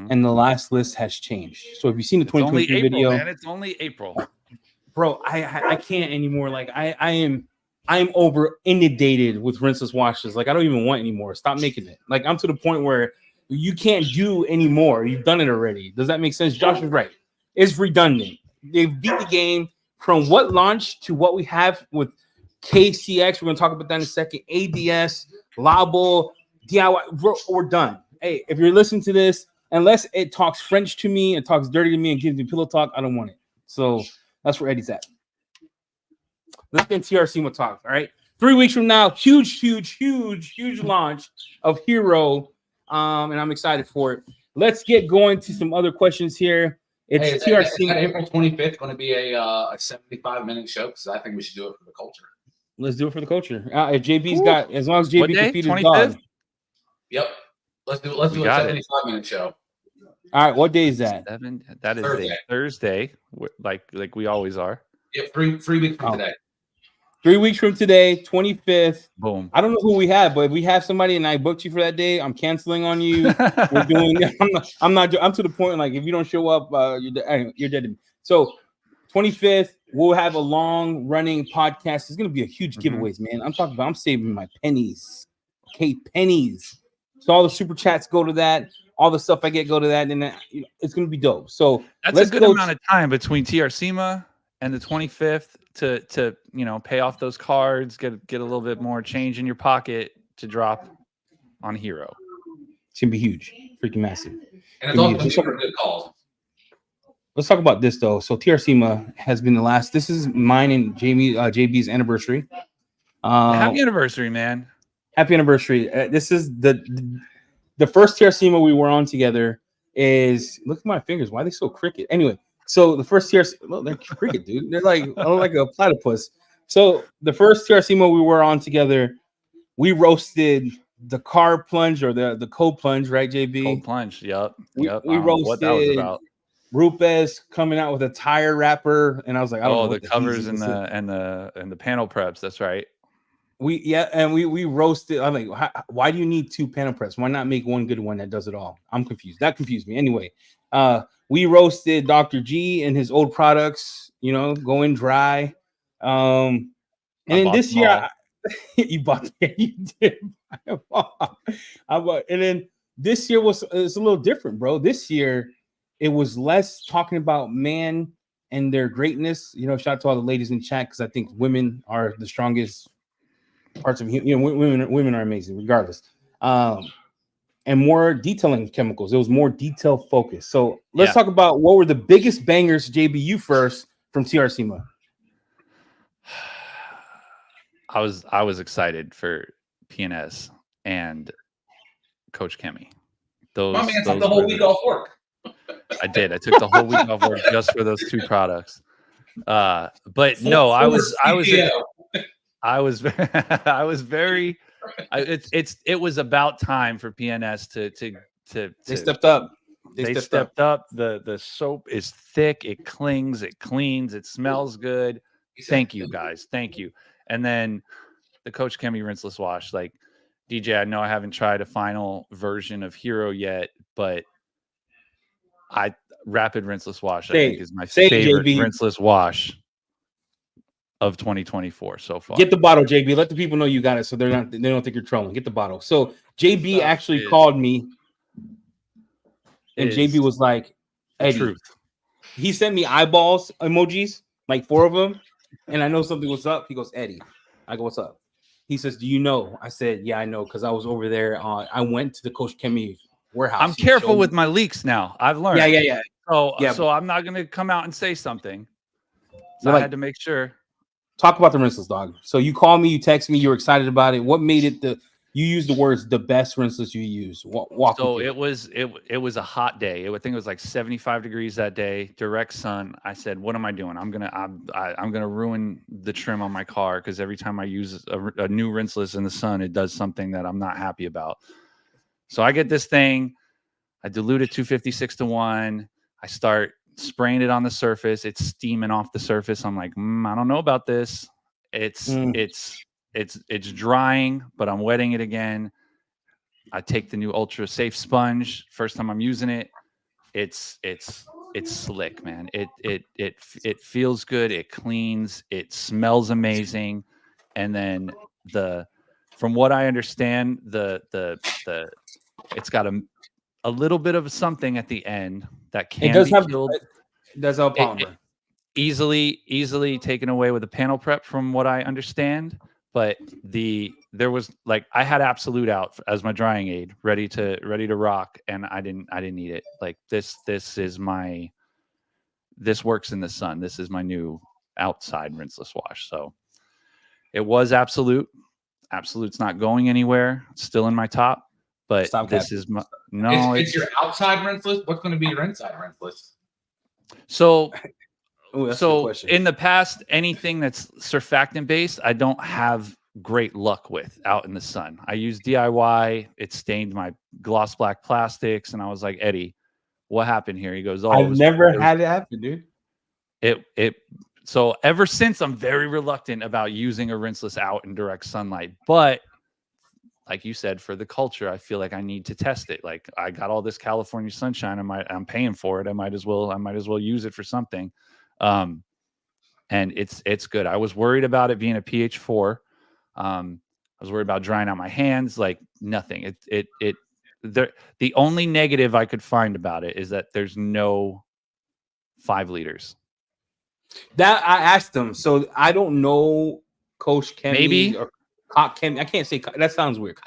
Speaker 1: And the last list has changed. So if you've seen the 2023 video,
Speaker 2: man, it's only April.
Speaker 1: Bro, I can't anymore. Like I am over inundated with rinseless washers. Like I don't even want anymore. Stop making it. Like I'm to the point where you can't do anymore. You've done it already. Does that make sense? Josh is right. It's redundant. They've beat the game from what launched to what we have with KCX. We're gonna talk about that in a second. ADS, Labo, DIY. We're done. Hey, if you're listening to this, unless it talks French to me and talks dirty to me and gives me pillow talk, I don't want it. So that's where Eddie's at. Let's get TRCMA talk. All right. 3 weeks from now, huge launch of Hero. And I'm excited for it. Let's get going to some other questions here. It's TRCMA.
Speaker 4: April 25th going to be a 75-minute show, because I think we should do it for the culture.
Speaker 1: Let's do it for the culture. If JB's got, as long as JB can feed his dog.
Speaker 4: Yep. Let's do a 75-minute show.
Speaker 1: All right. What day is that?
Speaker 2: That is Thursday, like we always are.
Speaker 4: Yep. 3 weeks from today.
Speaker 1: 3 weeks from today, 25th.
Speaker 2: Boom.
Speaker 1: I don't know who we have, but if we have somebody and I booked you for that day, I'm canceling on you. We're doing. I'm to the point like if you don't show up, you're dead to me. So 25th, we'll have a long running podcast. It's gonna be a huge giveaways, man. I'm saving my pennies. Okay, pennies. So all the super chats go to that. All the stuff I get go to that, and it's gonna be dope. So
Speaker 2: that's a good amount of time between TRCMA and the 25th to pay off those cards, get a little bit more change in your pocket to drop on Hero.
Speaker 1: It's gonna be huge, freaking massive.
Speaker 4: And it's also gonna be a good call.
Speaker 1: Let's talk about this though. So TRCMA has been the last. This is mine and JB's anniversary.
Speaker 2: Happy anniversary, man!
Speaker 1: Happy anniversary. This is the first TRCMA we were on together. Is look at my fingers. Why are they so crooked? Anyway. So the first TRCMA, they're cricket, dude. They're like a platypus. So the first TRCMA we were on together, we roasted the car plunge or the cold plunge, right, JB?
Speaker 2: Cold plunge. Yep.
Speaker 1: We
Speaker 2: I don't know what that was
Speaker 1: roasted
Speaker 2: about.
Speaker 1: Rupes coming out with a tire wrapper, and I was like, I don't know
Speaker 2: Oh,
Speaker 1: what
Speaker 2: the
Speaker 1: the heezy
Speaker 2: covers
Speaker 1: this is.
Speaker 2: and the panel preps. That's right.
Speaker 1: We roasted. I'm like, why do you need 2 panel preps? Why not make one good one that does it all? I'm confused. That confused me. Anyway, we roasted Dr. G and his old products, going dry. And then this year, you bought you did. And then this year was a little different, bro. This year it was less talking about man and their greatness. Shout out to all the ladies in chat, because I think women are the strongest parts of women are amazing regardless. And more detailing chemicals. It was more detail focused. So let's talk about what were the biggest bangers, JB, you first, from TRCMA.
Speaker 2: I was excited for PNS and Coach Kemi.
Speaker 4: My man took the whole week off work.
Speaker 2: I did. I took the whole week off work just for those 2 products. But no, I was very. It was about time for PNS to
Speaker 1: they stepped up.
Speaker 2: They stepped up. The soap is thick. It clings. It cleans. It smells good. Thank you, guys. Thank you. And then the Coach Kemi rinseless wash. Like, DJ, I know I haven't tried a final version of Hero yet, but Rapid Rinseless Wash, I think, is my favorite rinseless wash of 2024 so far.
Speaker 1: Get the bottle, JB. Let the people know you got it, so they don't think you're trolling. Get the bottle. So JB actually called me, and JB was like, Eddie, truth. He sent me eyeballs emojis, like 4 of them. And I know something was up. He goes, Eddie. I go, what's up? He says, do you know? I said, yeah, I know, because I was over there. I went to the Coach Kemi warehouse.
Speaker 2: I'm careful with my leaks now. I've learned.
Speaker 1: Yeah.
Speaker 2: So I'm not going to come out and say something. So I had to make sure.
Speaker 1: Talk about the rinseless, dog. So you call me, you text me, you're excited about it. What made it you used the words the best rinseless you use?
Speaker 2: So it was a hot day. I think it was like 75 degrees that day, direct sun. I said, what am I doing? I'm gonna ruin the trim on my car, because every time I use a new rinseless in the sun, it does something that I'm not happy about. So I get this thing, I dilute it 256-1. I start spraying it on the surface. It's steaming off the surface. I'm like, I don't know about this. It's drying, but I'm wetting it again. I take the new Ultra Safe sponge. First time I'm using it, it's slick, man. It feels good. It cleans. It smells amazing. And then from what I understand, it's got a little bit of something at the end that can be killed.
Speaker 1: It does have polymer.
Speaker 2: Easily taken away with a panel prep, from what I understand. But there was, like, I had Absolute out as my drying aid, ready to rock, and I didn't need it. Like, this works in the sun. This is my new outside rinseless wash. So it was Absolute. Absolute's not going anywhere. It's still in my top, but
Speaker 4: it's your outside rinseless. What's going to be your inside rinseless?
Speaker 2: So. So in the past, anything that's surfactant based, I don't have great luck with out in the sun. I use DIY. It stained my gloss black plastics, and I was like, Eddie, what happened here? He goes,
Speaker 1: I've never had it happen, dude.
Speaker 2: So ever since, I'm very reluctant about using a rinseless out in direct sunlight. But like you said, for the culture, I feel like I need to test it. Like, I got all this California sunshine. I'm paying for it. I might as well use it for something. And it's good. I was worried about it being a pH 4. I was worried about drying out my hands. Like, nothing. The only negative I could find about it is that there's no 5 liters. That
Speaker 1: I asked him. So I don't know Coach Kemi.
Speaker 2: Maybe.
Speaker 1: Or Coach Kemi. I can't say that sounds weird.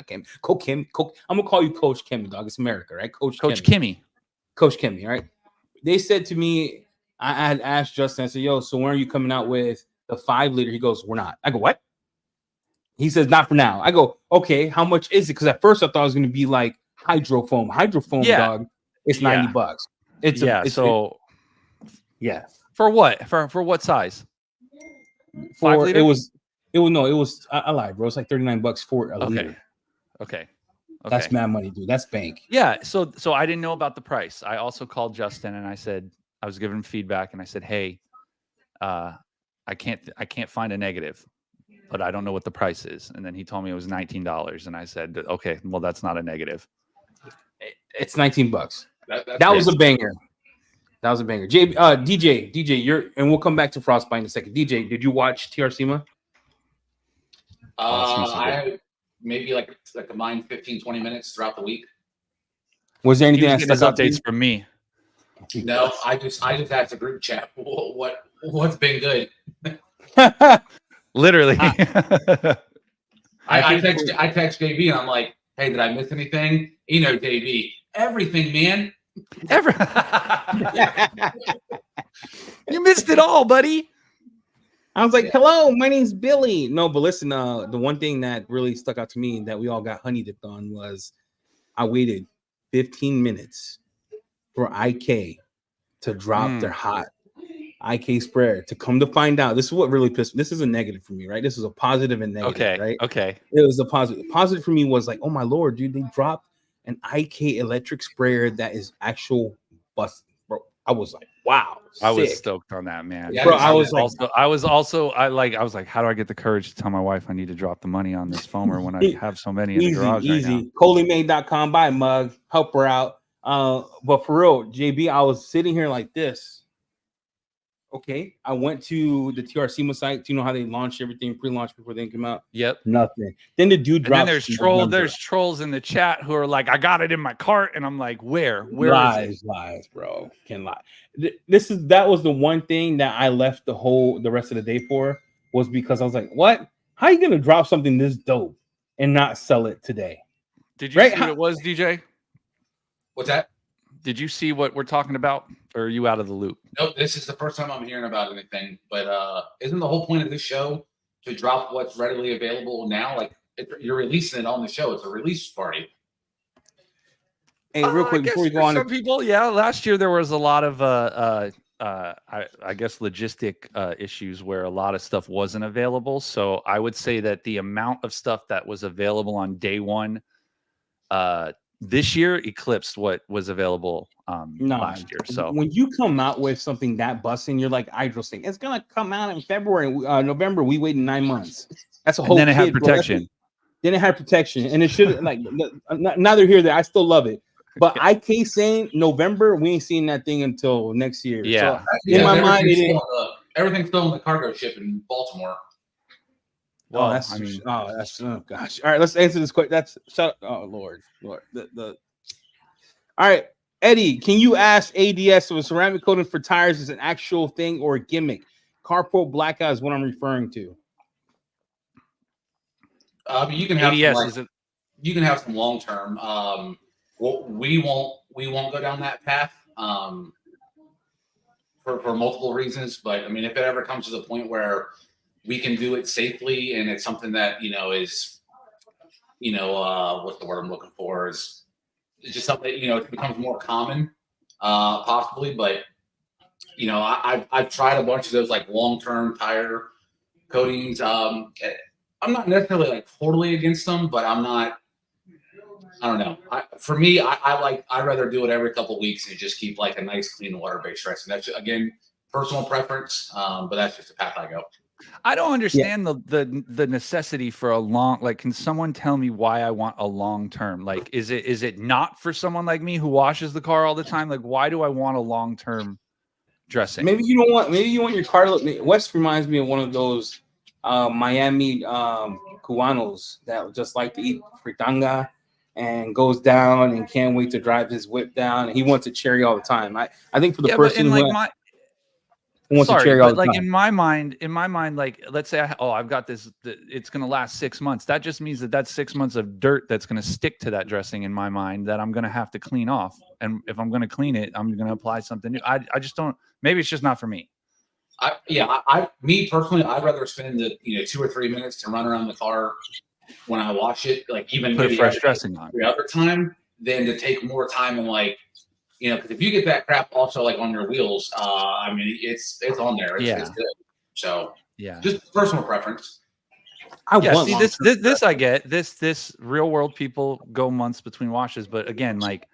Speaker 1: Coach Kemi. I'm gonna call you Coach Kemi, dog. It's America, right? Coach
Speaker 2: Kemi.
Speaker 1: Coach Kemi, right? They said to me, I had asked Justin, I said, yo, so when are you coming out with the 5 liter? He goes, we're not. I go, what? He says, not for now. I go, okay, how much is it? Because at first I thought it was going to be like hydro foam, dog. It's $90.
Speaker 2: For what? For what size?
Speaker 1: 5 liter? It was I lied, bro. It's like $39 for a liter.
Speaker 2: Okay.
Speaker 1: That's mad money, dude. That's bank.
Speaker 2: Yeah. So I didn't know about the price. I also called Justin and I said, I was giving him feedback and I said, hey, I can't find a negative, but I don't know what the price is. And then he told me it was $19. And I said, okay, well, that's not a negative.
Speaker 1: It's $19. That was a banger. That was a banger. DJ, and we'll come back to Frostbite in a second. DJ, did you watch TRCMA?
Speaker 4: I maybe like a combined 15, 20 minutes throughout the week.
Speaker 1: Was there anything that
Speaker 2: stuck
Speaker 1: stuck out
Speaker 2: updates from me?
Speaker 4: No, I just asked the group chat what's been good.
Speaker 2: Literally.
Speaker 4: I text JB and I'm like, hey, did I miss anything? You know, JB, everything, man.
Speaker 2: You missed it all, buddy.
Speaker 1: I was like, hello, my name's Billy. No, but listen, the one thing that really stuck out to me that we all got honey dipped on was I waited 15 minutes for IK to drop their hot IK sprayer. To come to find out, this is what really pissed me. This is a negative for me, right? This is a positive and negative, right?
Speaker 2: Okay.
Speaker 1: It was a positive. Positive for me was like, oh my lord, dude, they dropped an IK electric sprayer that is actual bust, bro. I was like, wow,
Speaker 2: I was stoked on that, man.
Speaker 1: Yeah, bro, I was
Speaker 2: like, how do I get the courage to tell my wife I need to drop the money on this foamer when I have so many in the garage right now?
Speaker 1: ColeyMade.com, buy a mug, help her out. But for real, JB, I was sitting here like this. Okay, I went to the TRCMA site. Do you know how they launched everything, pre-launch before they come out?
Speaker 2: Yep.
Speaker 1: Nothing. Then the dude drops.
Speaker 2: And then there's trolls in the chat who are like, I got it in my cart, and I'm like, where
Speaker 1: lies,
Speaker 2: is it?
Speaker 1: Lies, bro. Can't lie. That was the one thing that I left the rest of the day for, was because I was like, what? How are you gonna drop something this dope and not sell it today?
Speaker 2: Did you see what it was, DJ?
Speaker 4: What's that?
Speaker 2: Did you see what we're talking about, or are you out of the loop?
Speaker 4: Nope, this is the first time I'm hearing about anything. But isn't the whole point of this show to drop what's readily available now? Like, you're releasing it on the show. It's a release party.
Speaker 1: Hey, real quick before we go on,
Speaker 2: some people, yeah. Last year there was a lot of I guess logistic issues where a lot of stuff wasn't available. So I would say that the amount of stuff that was available on day one this year eclipsed what was available last year. So
Speaker 1: when you come out with something that busting, you're like Idris thing. It's gonna come out in February, November. We waited 9 months. That's a whole.
Speaker 2: And then it had protection.
Speaker 1: Then it had protection, and it should like neither here there. I still love it, but IK saying November, we ain't seeing that thing until next year.
Speaker 2: Yeah.
Speaker 1: So, in my mind,
Speaker 4: everything's still in the cargo ship in Baltimore.
Speaker 1: Well, oh gosh. All right, let's answer this question. Lord. All right, Eddie, can you ask ADS if a ceramic coating for tires is an actual thing or a gimmick? Carport blackout is what I'm referring to.
Speaker 4: You can have
Speaker 2: ADS,
Speaker 4: you can have some long term. We won't go down that path for multiple reasons. But I mean, if it ever comes to the point where we can do it safely, and it's something that is, what's the word I'm looking for? It's just something it becomes more common, possibly. But I've tried a bunch of those like long-term tire coatings. I'm not necessarily like totally against them, but I'm not. I don't know. For me, I'd rather do it every couple of weeks and just keep like a nice clean water-based dressing. That's again personal preference, but that's just the path I go.
Speaker 2: I don't understand the necessity for a long, like, can someone tell me why I want a long term? Like, is it not for someone like me who washes the car all the time? Like, why do I want a long term dressing?
Speaker 1: Maybe you want your car to look. West reminds me of one of those Miami Cubanos that just like to eat fritanga and goes down and can't wait to drive his whip down. And he wants a cherry all the time. I think for the person
Speaker 2: in my mind, like, let's say I've got this, it's going to last 6 months. That just means that's 6 months of dirt that's going to stick to that dressing in my mind that I'm going to have to clean off. And if I'm going to clean it, I'm going to apply something new. I just don't, maybe it's just not for me.
Speaker 4: Me personally, I'd rather spend the 2 or 3 minutes to run around the car when I wash it, like even
Speaker 2: put fresh dressing on
Speaker 4: every other time, than to take more time and like, because if you get that crap also like on your wheels, I mean, it's on there. It's good. So
Speaker 2: yeah,
Speaker 4: just personal preference.
Speaker 2: Yeah,
Speaker 1: want
Speaker 2: see
Speaker 1: long-term
Speaker 2: this I get. This real world people go months between washes, but again, like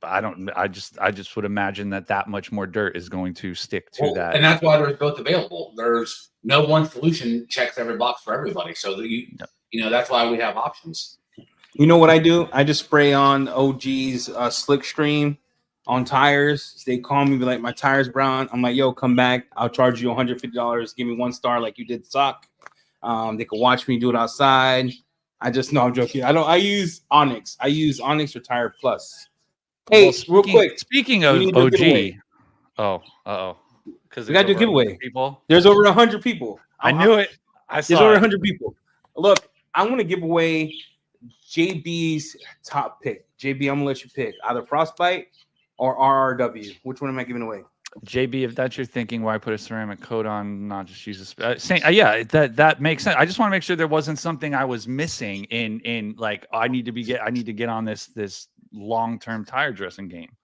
Speaker 2: I just would imagine that much more dirt is going to stick to that.
Speaker 4: And that's why there's both available. There's no one solution checks every box for everybody. So that you know, that's why we have options.
Speaker 1: You know what I do? I just spray on OG's Slickstream on tires. They call me, be like, my tire's brown. I'm like, yo, come back. I'll charge you $150. Give me 1 star like you did Sock. They can watch me do it outside. I'm joking. I use Onyx. I use Onyx or Tire Plus. Hey, real quick.
Speaker 2: Speaking of OG. Because
Speaker 1: we got to do a giveaway.
Speaker 2: People.
Speaker 1: There's over 100 people.
Speaker 2: I knew it.
Speaker 1: There's over 100 people. Look, I want to give away JB's top pick. JB, I'm gonna let you pick either Frostbite or RRW. Which one am I giving away?
Speaker 2: JB, if that's your thinking, why put a ceramic coat on? Not just use a yeah, that makes sense. I just want to make sure there wasn't something I was missing in like I need to get on this long-term tire dressing game.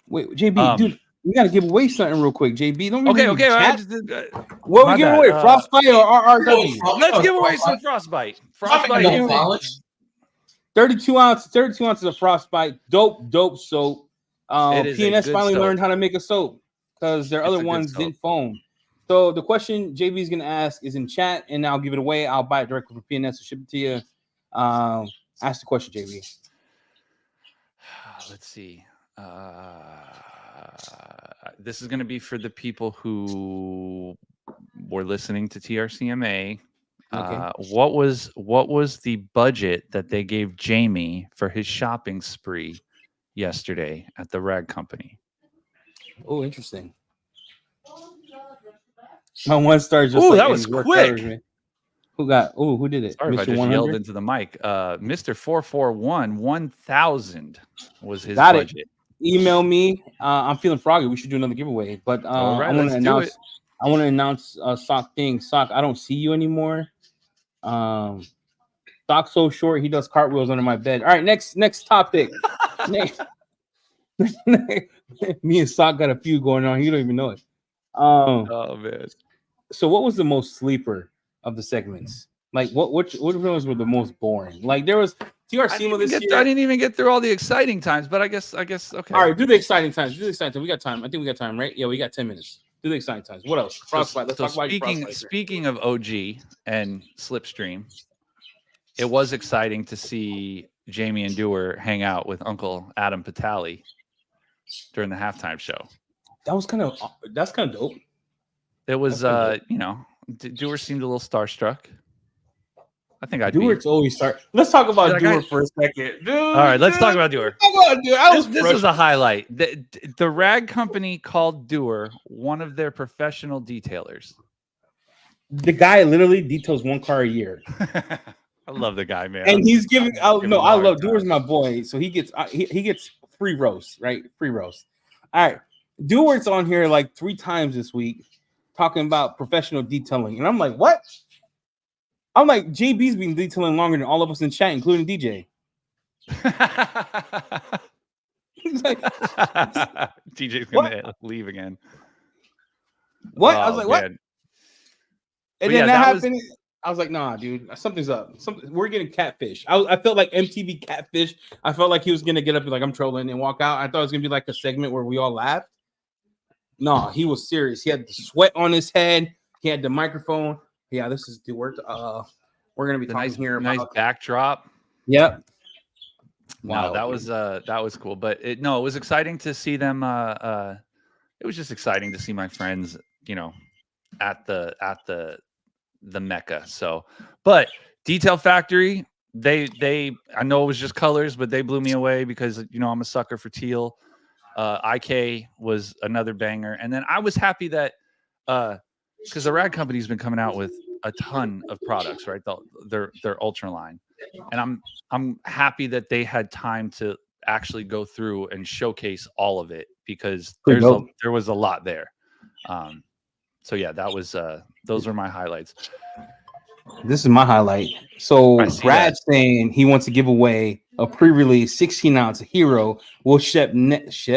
Speaker 1: Wait, JB, dude, we gotta give away something real quick. JB, don't
Speaker 2: okay.
Speaker 1: What we give away? Frostbite or RRW?
Speaker 2: Let's give away some Frostbite. Frostbite.
Speaker 1: 32 ounces of Frostbite. Dope soap. PNS finally learned how to make a soap because their other ones didn't foam. So the question JB is going to ask is in chat, and I'll give it away. I'll buy it directly from PNS and ship it to you. Ask the question, JB.
Speaker 2: Let's see. This is going to be for the people who were listening to TRCMA. Okay. What was the budget that they gave Jamie for his shopping spree yesterday at the rag company?
Speaker 1: Oh, interesting. My 1 star just.
Speaker 2: Oh, that was quick.
Speaker 1: Who did it?
Speaker 2: Sorry if I just yelled into the mic. Mr. 441 1000 was his
Speaker 1: Got
Speaker 2: budget.
Speaker 1: It. Email me. I'm feeling froggy. We should do another giveaway. But
Speaker 2: all right,
Speaker 1: I want to announce Sock thing. Sock, I don't see you anymore. Sock's so short he does cartwheels under my bed. All right, next topic. Me and Sock got a few going on. You don't even know it.
Speaker 2: Oh man.
Speaker 1: So what was the most sleeper of the segments? Like which ones were the most boring? Like there was TRCMA this year.
Speaker 2: I didn't even get through all the exciting times, but I guess okay.
Speaker 1: All right, do the exciting times. We got time. I think we got time, right? Yeah, we got 10 minutes. Do the exciting times. What else? Frostbite. Let's talk about Frostbite.
Speaker 2: Speaking of OG and Slipstream, it was exciting to see Jamie and Dewar hang out with Uncle Adam Patali during the halftime show.
Speaker 1: That's kind of dope.
Speaker 2: It was Dewar seemed a little starstruck. I think
Speaker 1: Dewar's always start. Let's talk about Dewar for a second. Dude,
Speaker 2: all right, let's talk about Dewar. This was a highlight. The rag company called Dewar one of their professional detailers.
Speaker 1: The guy literally details 1 car a year.
Speaker 2: I love the guy, man.
Speaker 1: And he's giving. I love Dewar's my boy. So he gets free roast, right? Free roast. All right, Dewar's on here like 3 times this week talking about professional detailing, and I'm like, what? I'm like, JB's been detailing longer than all of us in chat, including DJ.
Speaker 2: DJ's gonna leave again.
Speaker 1: What? I was like, what? And then that happened. I was like, nah, dude, something's up. We're getting catfish. I felt like MTV catfish. I felt like he was gonna get up and like I'm trolling and walk out. I thought it was gonna be like a segment where we all laughed. No, he was serious. He had the sweat on his head. He had the microphone. Yeah, this is Dewar. We're gonna be talking here about
Speaker 2: nice backdrop.
Speaker 1: Yep.
Speaker 2: Wow, that was cool. But it was exciting to see them. It was just exciting to see my friends, at the Mecca. So, but Detail Factory, they I know it was just colors, but they blew me away because I'm a sucker for teal. IK was another banger, and then I was happy that because the rag company's been coming out with a ton of products, right? Their ultra line, and I'm happy that they had time to actually go through and showcase all of it because there was a lot there. So yeah, that was those were my highlights.
Speaker 1: This is my highlight. So Brad's saying he wants to give away a pre-release 16-ounce Hero. We'll ship next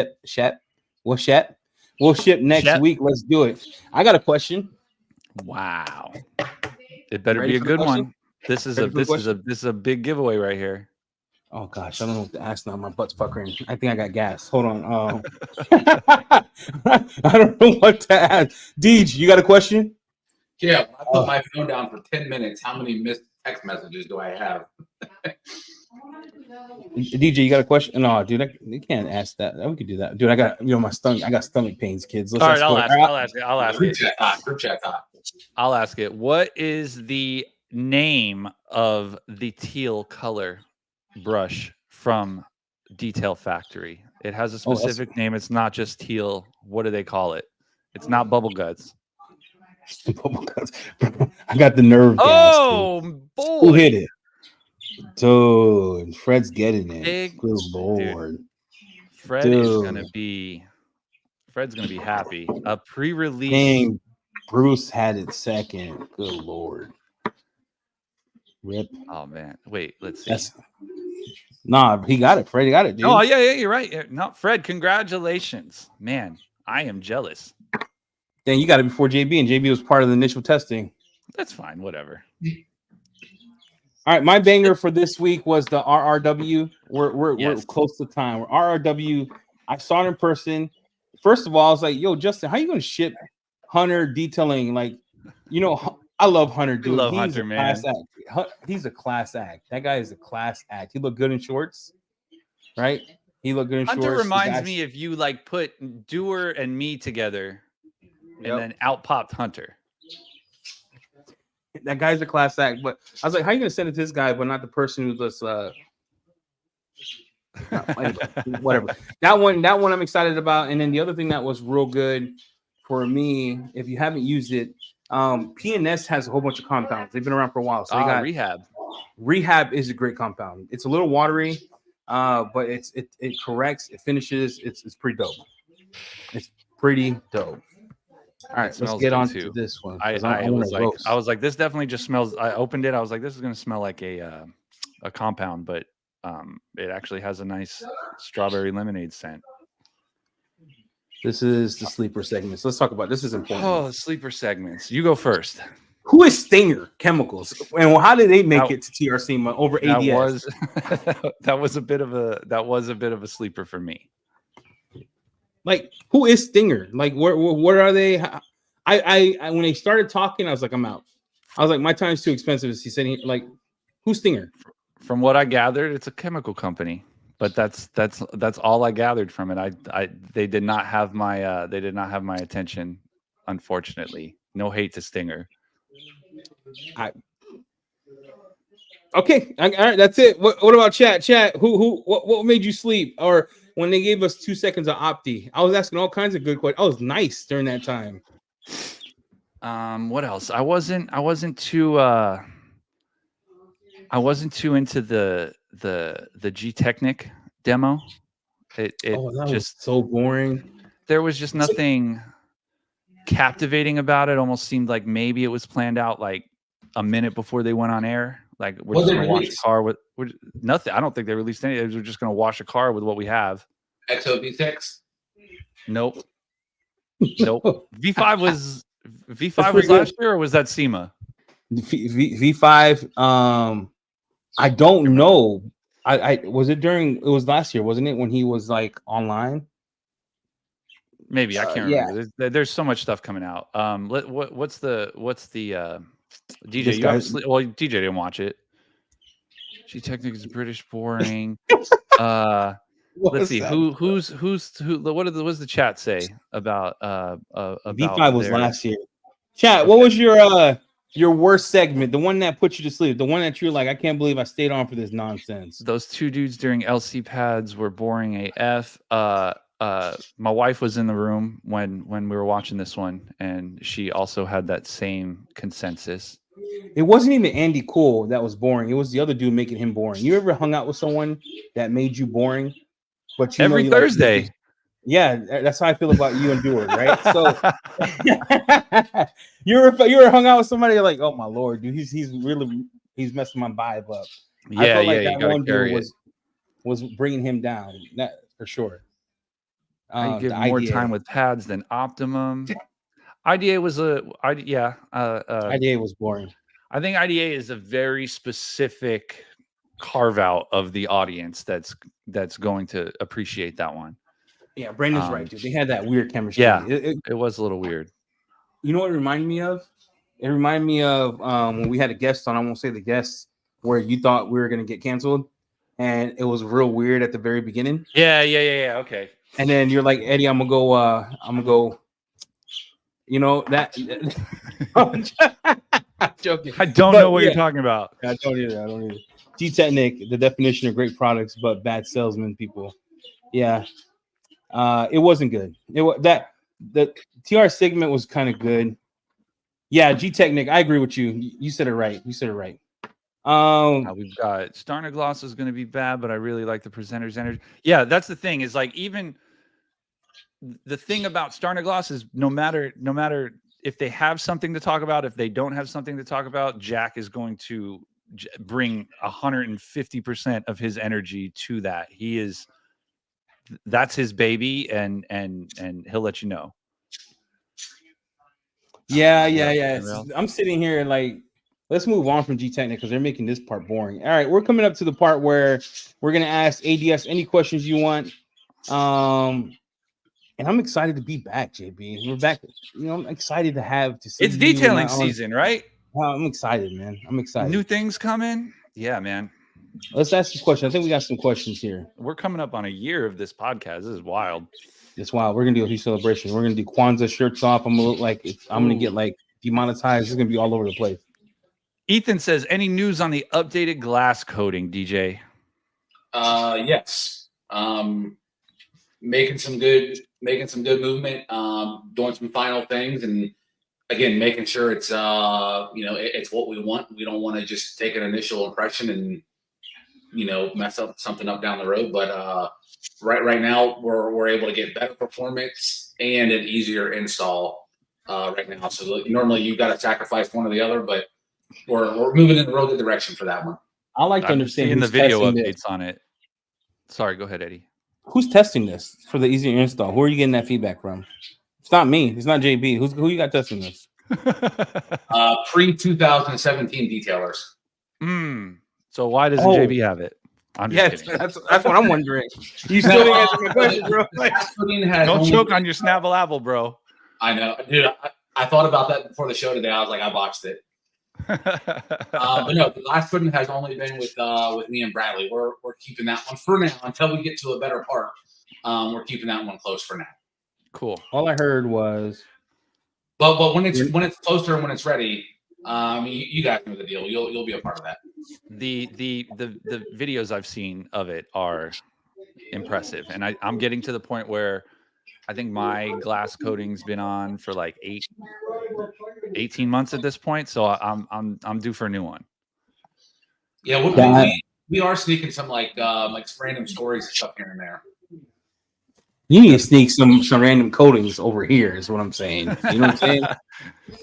Speaker 1: week. Let's do it. I got a question.
Speaker 2: Wow. It better
Speaker 1: Ready
Speaker 2: be a
Speaker 1: for the
Speaker 2: good
Speaker 1: question?
Speaker 2: one. This is
Speaker 1: Ready for the
Speaker 2: this is a big giveaway right here.
Speaker 1: Oh gosh, I don't know what to ask now. My butt's puckering. I think I got gas. Hold on. I don't know what to ask. Deej, you got a question?
Speaker 4: Yeah, when I put my phone down for 10 minutes, how many missed text messages do I have?
Speaker 1: DJ, you got a question? No, dude, you can't ask that. We could do that, dude. I got my stomach. I got stomach pains, kids. Let's
Speaker 2: All right,
Speaker 1: I'll
Speaker 2: ask
Speaker 4: Group
Speaker 2: it.
Speaker 4: chat talk, group chat talk.
Speaker 2: I'll ask it. What is the name of the teal color brush from Detail Factory? It has a specific name. It's not just teal. What do they call it? It's not bubble guts.
Speaker 1: I got the nerve gas.
Speaker 2: Oh boy!
Speaker 1: Who hit it? Dude, Fred's getting it.
Speaker 2: Big,
Speaker 1: Good Lord.
Speaker 2: dude. Fred's gonna be happy. A pre-release.
Speaker 1: Dang, Bruce had it second. Good Lord. Rip.
Speaker 2: Oh man. Wait, let's see.
Speaker 1: Nah, he got it. Freddie got it, dude.
Speaker 2: Oh, yeah, you're right. No, Fred, congratulations. Man, I am jealous.
Speaker 1: Dang, you got it before JB, and JB was part of the initial testing.
Speaker 2: That's fine, whatever.
Speaker 1: All right, my banger for this week was the RRW. We're close to time. RRW, I saw it in person. First of all, I was like, yo, Justin, how you gonna ship Hunter detailing? Like, you know, I love Hunter, dude.
Speaker 2: Love
Speaker 1: He's
Speaker 2: Hunter,
Speaker 1: a
Speaker 2: man.
Speaker 1: class act. He's a class act. That guy is a class act. He looked good in shorts, right? He looked good in
Speaker 2: Hunter
Speaker 1: shorts.
Speaker 2: reminds me if you like put Doer and me together and then out popped Hunter.
Speaker 1: That guy's a class act. But I was like, how you gonna send it to this guy, but not the person who's just whatever. That one I'm excited about. And then the other thing that was real good for me, if you haven't used it, P&S has a whole bunch of compounds. They've been around for a while. So they got
Speaker 2: Rehab.
Speaker 1: Rehab is a great compound. It's a little watery, but it corrects, it finishes. It's pretty dope. It's pretty dope. All right, let's get on to this one.
Speaker 2: I was like, this definitely just smells. I opened it. I was like, this is gonna smell like a compound, but it actually has a nice strawberry lemonade scent.
Speaker 1: This is the sleeper segments. Let's talk about this. Is important.
Speaker 2: Oh, the sleeper segments. You go first.
Speaker 1: Who is Stinger Chemicals, and how did they make it to TRCMA over ADS?
Speaker 2: That was a bit of a sleeper for me.
Speaker 1: Like, who is Stinger? Like, what are they? I when they started talking, I was like, I'm out. I was like, my time's too expensive. He said, like, who's Stinger?
Speaker 2: From what I gathered, it's a chemical company, but that's all I gathered from it. They did not have my attention, unfortunately. No hate to Stinger.
Speaker 1: Okay, all right, that's it. What about chat? Chat, what made you sleep? Or when they gave us 2 seconds of Opti, I was asking all kinds of good questions. I was nice during that time.
Speaker 2: What else? I wasn't too into the G Technic demo. It
Speaker 1: that
Speaker 2: just
Speaker 1: was so boring.
Speaker 2: There was just nothing captivating about it. Almost seemed like maybe it was planned out like a minute before they went on air. Like, we're just going to wash a car with nothing. I don't think they released anything. We're just going to wash a car with what we have.
Speaker 4: XOV6?
Speaker 2: Nope. V5 was last year, or was that SEMA?
Speaker 1: V5. I don't know. I was it was last year, wasn't it? When he was like online.
Speaker 2: Maybe I can't remember. There's so much stuff coming out. What's the DJ? DJ didn't watch it. G Technic is British boring. Let's see who. What does the chat say about
Speaker 1: V5 was last year. Chat. Okay. What was your worst segment? The one that put you to sleep. The one that you're like, I can't believe I stayed on for this nonsense.
Speaker 2: Those two dudes during LC pads were boring AF. My wife was in the room when we were watching this one, and she also had that same consensus.
Speaker 1: It wasn't even Andy Cole that was boring. It was the other dude making him boring. You ever hung out with someone that made you boring? But
Speaker 2: every Thursday.
Speaker 1: Yeah, that's how I feel about you and Dewar, right? So you ever hung out with somebody you're like, oh my Lord, dude, he's messing my vibe up.
Speaker 2: Yeah,
Speaker 1: I felt like
Speaker 2: that
Speaker 1: one dude was bringing him down. That for sure.
Speaker 2: You give more time with pads than Optimum. IDA was IDA
Speaker 1: was boring.
Speaker 2: I think IDA is a very specific carve out of the audience that's going to appreciate that one.
Speaker 1: Yeah, Brandon's right, dude. They had that weird chemistry.
Speaker 2: Yeah, it was a little weird.
Speaker 1: You know what it reminded me of? It reminded me of when we had a guest on. I won't say the guest, where you thought we were gonna get canceled, and it was real weird at the very beginning.
Speaker 2: Yeah. Okay.
Speaker 1: And then you're like, Eddie, I'm gonna go. You know that. I'm joking.
Speaker 2: I don't know what you're talking about.
Speaker 1: I don't either. G-Technic, the definition of great products, but bad salesmen. People. Yeah. It wasn't good. The TR segment was kind of good. Yeah, G-Technic, I agree with you. You said it right. We've
Speaker 2: got Starner Gloss is going to be bad, but I really like the presenter's energy. Yeah, that's the thing. Is like, even the thing about Starner Gloss is no matter if they have something to talk about, if they don't have something to talk about, Jack is going to bring 150% of his energy to that. That's his baby, and he'll let you know.
Speaker 1: Yeah. I'm sitting here like, let's move on from G-Technic because they're making this part boring. All right, we're coming up to the part where we're gonna ask ADS any questions you want. And I'm excited to be back, JB. We're back. You know, I'm excited to see.
Speaker 2: It's detailing season, right?
Speaker 1: I'm excited, man. I'm excited.
Speaker 2: New things coming. Yeah, man.
Speaker 1: Let's ask this question. I think we got some questions here.
Speaker 2: We're coming up on a year of this podcast. This is wild.
Speaker 1: It's wild. We're gonna do a huge celebration. We're gonna do Kwanzaa shirts off. I'm gonna look like I'm gonna get like demonetized. It's gonna be all over the place.
Speaker 2: Ethan says, any news on the updated glass coating, DJ?
Speaker 4: Yes. Making some good movement, doing some final things, and again, making sure it's it's what we want. We don't want to just take an initial impression and mess up something up down the road. But right now we're able to get better performance and an easier install right now. So normally you got to sacrifice one or the other, but we're moving in the real good direction for that one.
Speaker 1: I like to understand
Speaker 2: in the video updates on it. Sorry, go ahead, Eddie. Who's
Speaker 1: testing this for the easier install? Who are you getting that feedback from? It's not me. It's not JB. Who you got testing this?
Speaker 4: Pre-2017 detailers.
Speaker 2: So why doesn't JB have it? I'm just kidding.
Speaker 1: That's what I'm wondering. You still didn't answer my question, bro.
Speaker 2: Don't choke on your Snapple apple, bro.
Speaker 4: I know, dude. I thought about that before the show today. I was like, I botched it. But no, the glass pudding has only been with me and Bradley. We're keeping that one for now until we get to a better part. We're keeping that one close for now.
Speaker 2: Cool.
Speaker 1: All I heard was,
Speaker 4: but when it's closer and when it's ready, you guys know the deal. You'll be a part of that.
Speaker 2: The videos I've seen of it are impressive, and I'm getting to the point where I think my glass coating's been on for like 18 months at this point, so I'm due for a new one.
Speaker 4: Yeah, we are sneaking some like random stories and stuff here and there.
Speaker 1: You need to sneak some random coatings over here, is what I'm saying. You know what I'm saying?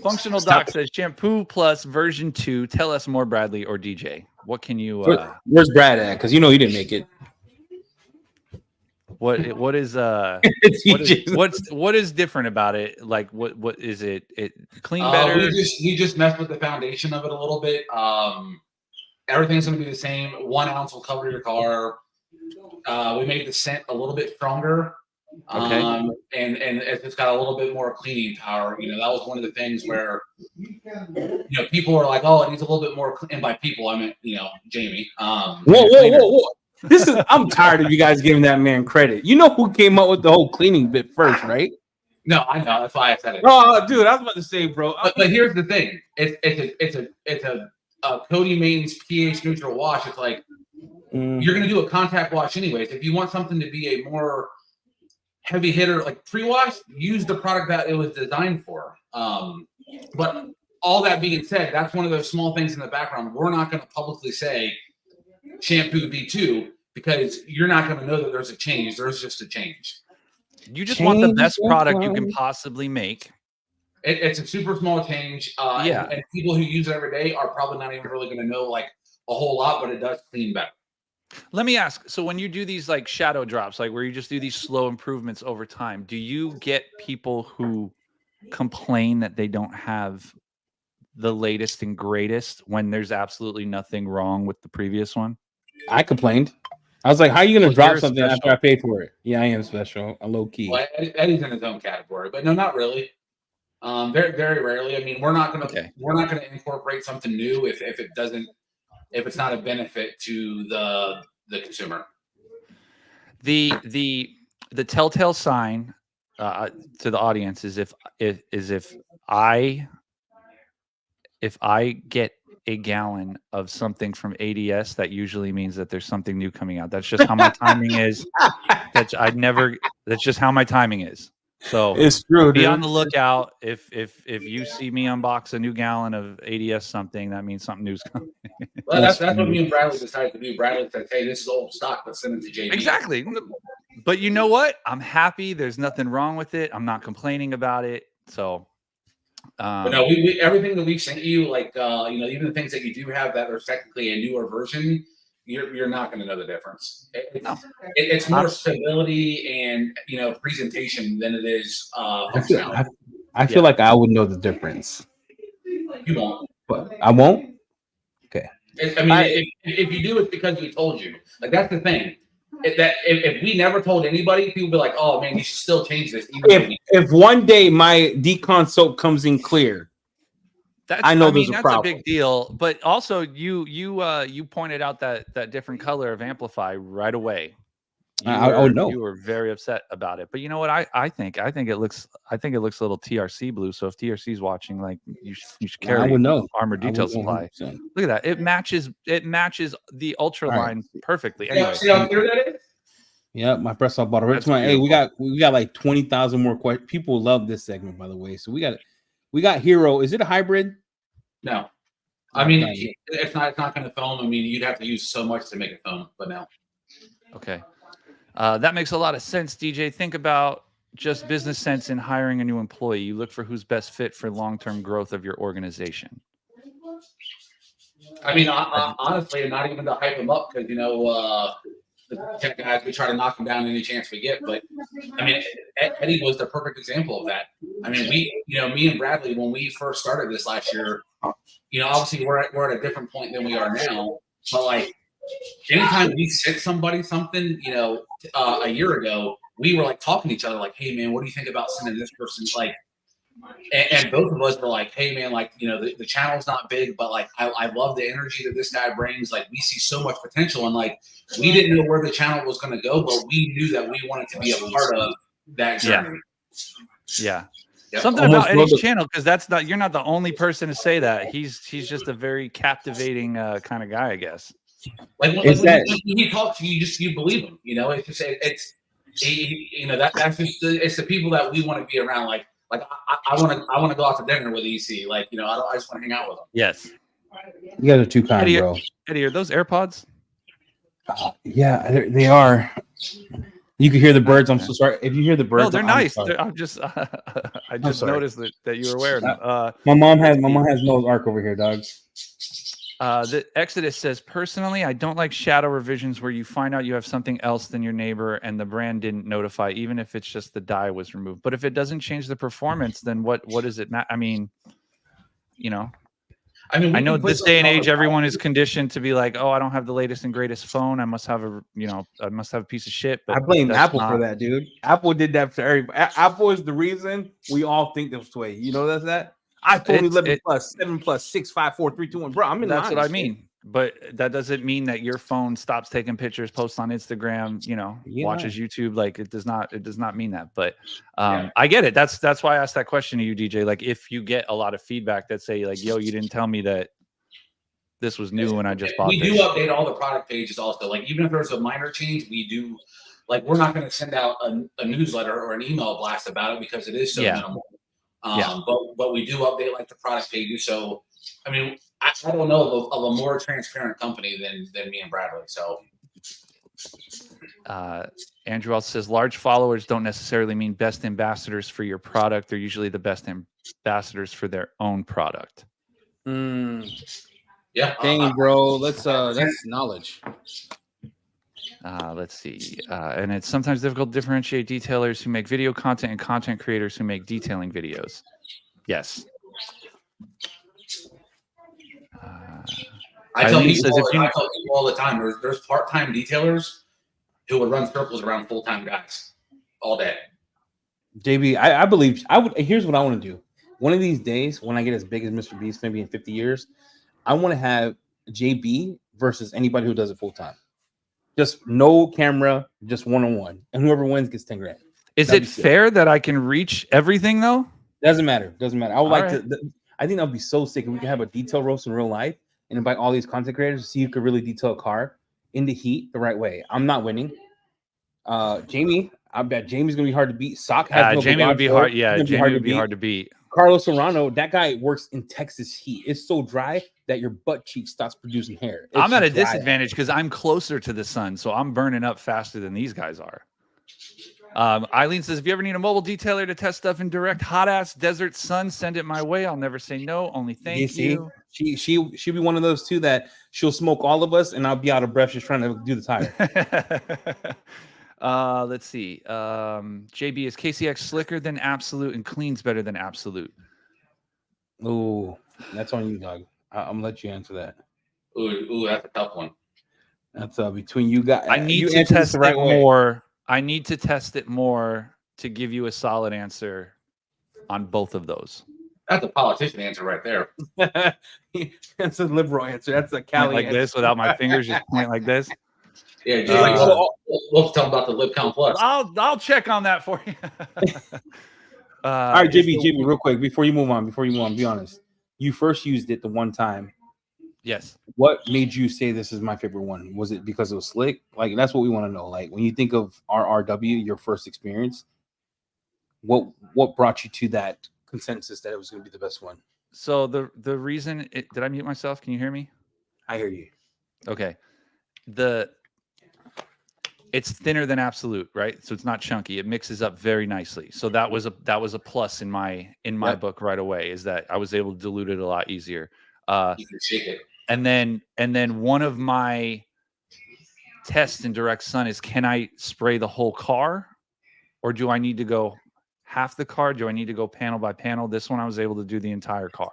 Speaker 2: Functional Doc says shampoo plus version 2. Tell us more, Bradley or DJ. What can you?
Speaker 1: Where's Brad at? Because you know he didn't make it.
Speaker 2: What is what is different about it? Like what is it? It clean better?
Speaker 4: We just messed with the foundation of it a little bit. Everything's going to be the same. 1 ounce will cover your car. We made the scent a little bit stronger.
Speaker 2: Okay.
Speaker 4: And it's got a little bit more cleaning power. That was one of the things where people were like, "Oh, it needs a little bit more." And by people, I meant Jamie.
Speaker 1: Whoa! I'm tired of you guys giving that man credit. You know who came up with the whole cleaning bit first, right?
Speaker 4: No, I know. That's why I said it.
Speaker 1: Oh, dude, I was about to say, bro.
Speaker 4: But here's the thing: it's a Cody Main's pH neutral wash. It's like you're going to do a contact wash anyways. If you want something to be a more heavy hitter, like pre-wash, use the product that it was designed for. But all that being said, that's one of those small things in the background. We're not going to publicly say shampoo V2 because you're not going to know that there's a change. There's just a change.
Speaker 2: You just want the best product you can possibly make.
Speaker 4: It's a super small change. And people who use it every day are probably not even really going to know like a whole lot, but it does clean better.
Speaker 2: Let me ask. So when you do these like shadow drops, like where you just do these slow improvements over time, do you get people who complain that they don't have the latest and greatest when there's absolutely nothing wrong with the previous one?
Speaker 1: I complained. I was like, "How are you going to drop
Speaker 2: you're
Speaker 1: something after I paid for it?" Yeah, I am special. A low key.
Speaker 4: Well, Eddie's in his own category, but no, not really. Very, very rarely. I mean, we're not gonna incorporate something new if it's not a benefit to the consumer.
Speaker 2: The telltale sign to the audience is if I get a gallon of something from ADS, that usually means that there's something new coming out. That's just how my timing is. That's just how my timing is. So
Speaker 1: It's true.
Speaker 2: Be
Speaker 1: dude.
Speaker 2: on the lookout. If you see me unbox a new gallon of ADS something, that means something new's coming.
Speaker 4: Well, that's what me and Bradley decided to do. Bradley said, "Hey, this is old stock. Let's send it to JB."
Speaker 2: Exactly. But you know what? I'm happy. There's nothing wrong with it. I'm not complaining about it. So,
Speaker 4: but no, we everything that we've sent you, like even the things that you do have that are technically a newer version, you're not going to know the difference. It's more stability and presentation than it is functionality.
Speaker 1: I feel like I would know the difference.
Speaker 4: You won't.
Speaker 1: But I won't. Okay.
Speaker 4: I mean, if you do, it's because we told you. Like, that's the thing. If we never told anybody, people be like, "Oh man, you should still change this."
Speaker 1: If one day my decon soap comes in clear, I know there's a problem.
Speaker 2: That's a big deal. But also, you pointed out that different color of Amplify right away. You were very upset about it. But you know what? I think it looks a little TRC blue. So if TRC is watching, like you should carry
Speaker 1: I would know.
Speaker 2: Armour Detail Supply. Look at that. It matches the Ultra line perfectly. Anyway.
Speaker 4: See how clear that is?
Speaker 1: Yeah, my press off bottle. Hey, we got like 20,000 more questions. People love this segment, by the way. So we got Hero. Is it a hybrid?
Speaker 4: No. I mean, it's not going to foam. I mean, you'd have to use so much to make it foam, but no.
Speaker 2: Okay. That makes a lot of sense, DJ. Think about just business sense in hiring a new employee. You look for who's best fit for long-term growth of your organization.
Speaker 4: I mean, honestly, not even to hype them up because, the tech guys, we try to knock them down any chance we get. But, I mean, Eddie was the perfect example of that. I mean, me and Bradley, when we first started this last year, obviously we're at a different point than we are now. But, like, anytime we sent somebody something, a year ago, we were like talking to each other, like, "Hey man, what do you think about sending this person?" Like, and both of us were like, "Hey man, like, the channel's not big, but like, I love the energy that this guy brings. Like, we see so much potential, and like, we didn't know where the channel was going to go, but we knew that we wanted to be a part of that journey."
Speaker 2: Yeah.
Speaker 4: Yep.
Speaker 2: Something about Eddie's channel, because you're not the only person to say that. He's just a very captivating kind of guy, I guess.
Speaker 4: Like when he talks to you, you believe him. It's just it's the people that we want to be around. Like I want to go out to dinner with EC. Like I just want to hang out with him.
Speaker 2: Yes,
Speaker 1: you guys are too kind, bro.
Speaker 2: Eddie, are those AirPods?
Speaker 1: Yeah, they are. You can hear the birds. I'm so sorry if you hear the birds.
Speaker 2: No, they're nice. I just noticed that you were wearing them.
Speaker 1: My mom has Noah's Ark over here, dog.
Speaker 2: The Exodus says, personally, I don't like shadow revisions where you find out you have something else than your neighbor and the brand didn't notify, even if it's just the die was removed. But if it doesn't change the performance, then what does it matter? I mean, I know this day and age, everyone is conditioned to be like, "Oh, I don't have the latest and greatest phone. I must have a piece of shit." But
Speaker 1: I blame Apple for that, dude. Apple did that for everybody. Apple is the reason we all think this way. You know that? iPhone 11 Plus, 7 Plus, 6, 5, 4, 3, 2, 1. Bro, that's what I mean. But that doesn't mean that your phone stops taking pictures, posts on Instagram, watches YouTube. Like it does not mean that. But I get it. That's why I asked that question to you, DJ. Like if you get a lot of feedback that say like, "Yo, you didn't tell me that this was new when I just bought."
Speaker 4: We do update all the product pages also. Like even if there's a minor change, we do. Like we're not going to send out a newsletter or an email blast about it because it is so minimal. But we do update like the product pages. So, I mean, I don't know of a more transparent company than me and Bradley. So,
Speaker 2: Andrew also says large followers don't necessarily mean best ambassadors for your product. They're usually the best ambassadors for their own product.
Speaker 1: Yeah. Dang, bro. That's knowledge.
Speaker 2: Let's see. And it's sometimes difficult to differentiate detailers who make video content and content creators who make detailing videos. Yes.
Speaker 4: I tell
Speaker 2: Eileen
Speaker 4: people,
Speaker 2: says if you-
Speaker 4: I tell people all the time, there's part-time detailers who would run circles around full-time guys all day.
Speaker 1: JB, I believe I would. Here's what I want to do. One of these days, when I get as big as Mr. Beast, maybe in 50 years, I want to have JB versus anybody who does it full time. Just no camera, just one-on-one, and whoever wins gets 10 grand.
Speaker 2: Is
Speaker 1: That'd
Speaker 2: it
Speaker 1: be sick.
Speaker 2: fair that I can reach everything though?
Speaker 1: Doesn't matter. Doesn't matter. I would
Speaker 2: All
Speaker 1: like
Speaker 2: right.
Speaker 1: to. I think that would be so sick if we could have a detail roast in real life and invite all these content creators to see who could really detail a car in the heat the right way. I'm not winning. Jamie, I bet Jamie's gonna be hard to beat. Sock has no
Speaker 2: Jamie would be
Speaker 1: garage
Speaker 2: hard.
Speaker 1: door.
Speaker 2: Yeah,
Speaker 1: He's gonna
Speaker 2: Jamie would be
Speaker 1: beat.
Speaker 2: hard to beat.
Speaker 1: Carlos Serrano, that guy works in Texas heat. It's so dry that your butt cheek stops producing hair. It's
Speaker 2: I'm at a
Speaker 1: dry.
Speaker 2: disadvantage because I'm closer to the sun, so I'm burning up faster than these guys are. Eileen says, if you ever need a mobile detailer to test stuff in direct hot ass desert sun, send it my way. I'll never say no. Only thank you.
Speaker 1: She'll be one of those two that she'll smoke all of us, and I'll be out of breath just trying to do the tire.
Speaker 2: Let's see. JB, is KCX slicker than Absolute and cleans better than Absolute?
Speaker 1: Ooh, that's on you, dog. I'm gonna let you answer that.
Speaker 4: Ooh, that's a tough one.
Speaker 1: That's between you guys.
Speaker 2: I need
Speaker 1: you
Speaker 2: to
Speaker 1: answer this
Speaker 2: test
Speaker 1: the right
Speaker 2: it
Speaker 1: way.
Speaker 2: more. I need to test it more to give you a solid answer on both of those.
Speaker 4: That's a politician answer right there.
Speaker 1: That's a liberal answer. That's a
Speaker 2: Point
Speaker 1: Cali
Speaker 2: like
Speaker 1: answer.
Speaker 2: this without my fingers, just point like this.
Speaker 4: Yeah, we'll tell them about the LibCon Plus.
Speaker 2: I'll check on that for you.
Speaker 1: All right, JB, real quick before you move on, be honest. You first used it the one time.
Speaker 2: Yes.
Speaker 1: What made you say this is my favorite one? Was it because it was slick? Like, that's what we want to know. Like, when you think of RRW, your first experience, what brought you to that consensus that it was going to be the best one?
Speaker 2: So the reason did I mute myself? Can you hear me?
Speaker 1: I hear you.
Speaker 2: Okay. It's thinner than Absolute, right? So it's not chunky. It mixes up very nicely. So that was a plus in my book right away, is that I was able to dilute it a lot easier.
Speaker 4: You can shake it.
Speaker 2: And then one of my tests in direct sun is, can I spray the whole car, or do I need to go half the car? Do I need to go panel by panel? This one I was able to do the entire car.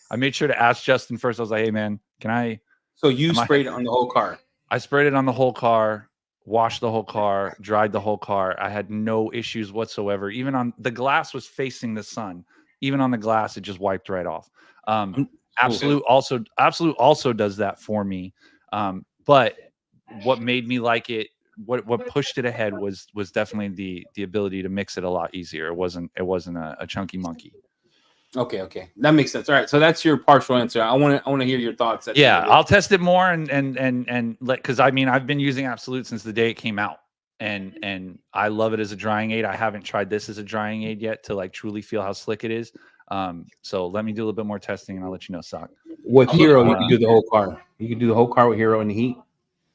Speaker 2: I made sure to ask Justin first. I was like, hey man, can I?
Speaker 1: So you sprayed it on the whole car?
Speaker 2: I sprayed it on the whole car, washed the whole car, dried the whole car. I had no issues whatsoever. Even on the glass was facing the sun. Even on the glass, it just wiped right off. Absolute also does that for me. But what made me like it, what pushed it ahead was definitely the ability to mix it a lot easier. It wasn't a chunky monkey.
Speaker 1: Okay, that makes sense. All right, so that's your partial answer. I want to hear your thoughts.
Speaker 2: Yeah, I'll test it more and let, because I mean I've been using Absolute since the day it came out, and I love it as a drying aid. I haven't tried this as a drying aid yet to like truly feel how slick it is. So let me do a little bit more testing and I'll let you know, Sock.
Speaker 1: With Hero, you can do the whole car. You can do the whole car with Hero in the heat.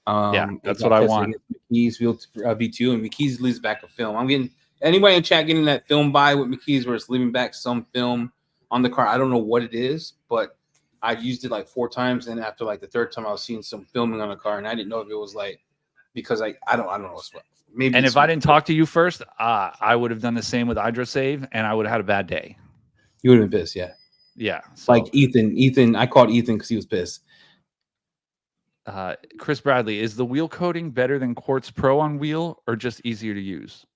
Speaker 2: Yeah, that's what I want.
Speaker 1: McKee's V2 and McKee's leaves back a film. I'm getting anybody in chat getting that film by with McKee's where it's leaving back some film on the car. I don't know what it is, but I used it like 4 times, and after like the 3rd time, I was seeing some filming on the car, and I didn't know if it was like because I don't know what's what. Maybe.
Speaker 2: And if I didn't talk to you first, I would have done the same with HydroSave, and I would have had a bad day.
Speaker 1: You would have been pissed, yeah.
Speaker 2: Yeah. So,
Speaker 1: like Ethan, I called Ethan because he was pissed.
Speaker 2: Chris Bradley, is the wheel coating better than Quartz Pro on wheel, or just easier to use?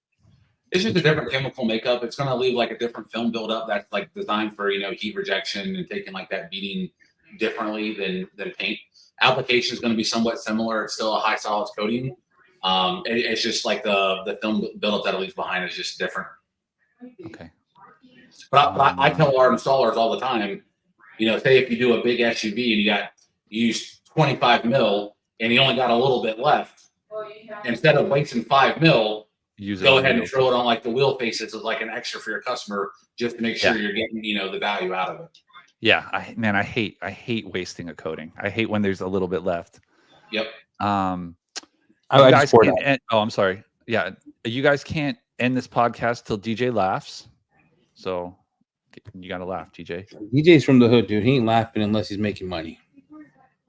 Speaker 4: It's just a different chemical makeup. It's going to leave like a different film buildup that's like designed for, heat rejection and taking like that beating differently than paint. Application is going to be somewhat similar. It's still a high solids coating. It's just like the film buildup that it leaves behind is just different.
Speaker 2: Okay.
Speaker 4: But I tell our installers all the time, say if you do a big SUV and you use 25 mil and you only got a little bit left, instead of wasting 5 mil, go ahead and throw it on like the wheel faces as like an extra for your customer, just to make sure you're getting the value out of it.
Speaker 2: Yeah, I hate wasting a coating. I hate when there's a little bit left.
Speaker 4: Yep.
Speaker 2: I'm sorry. Yeah, you guys can't end this podcast till DJ laughs. So you gotta laugh, DJ.
Speaker 1: DJ's from the hood, dude. He ain't laughing unless he's making money.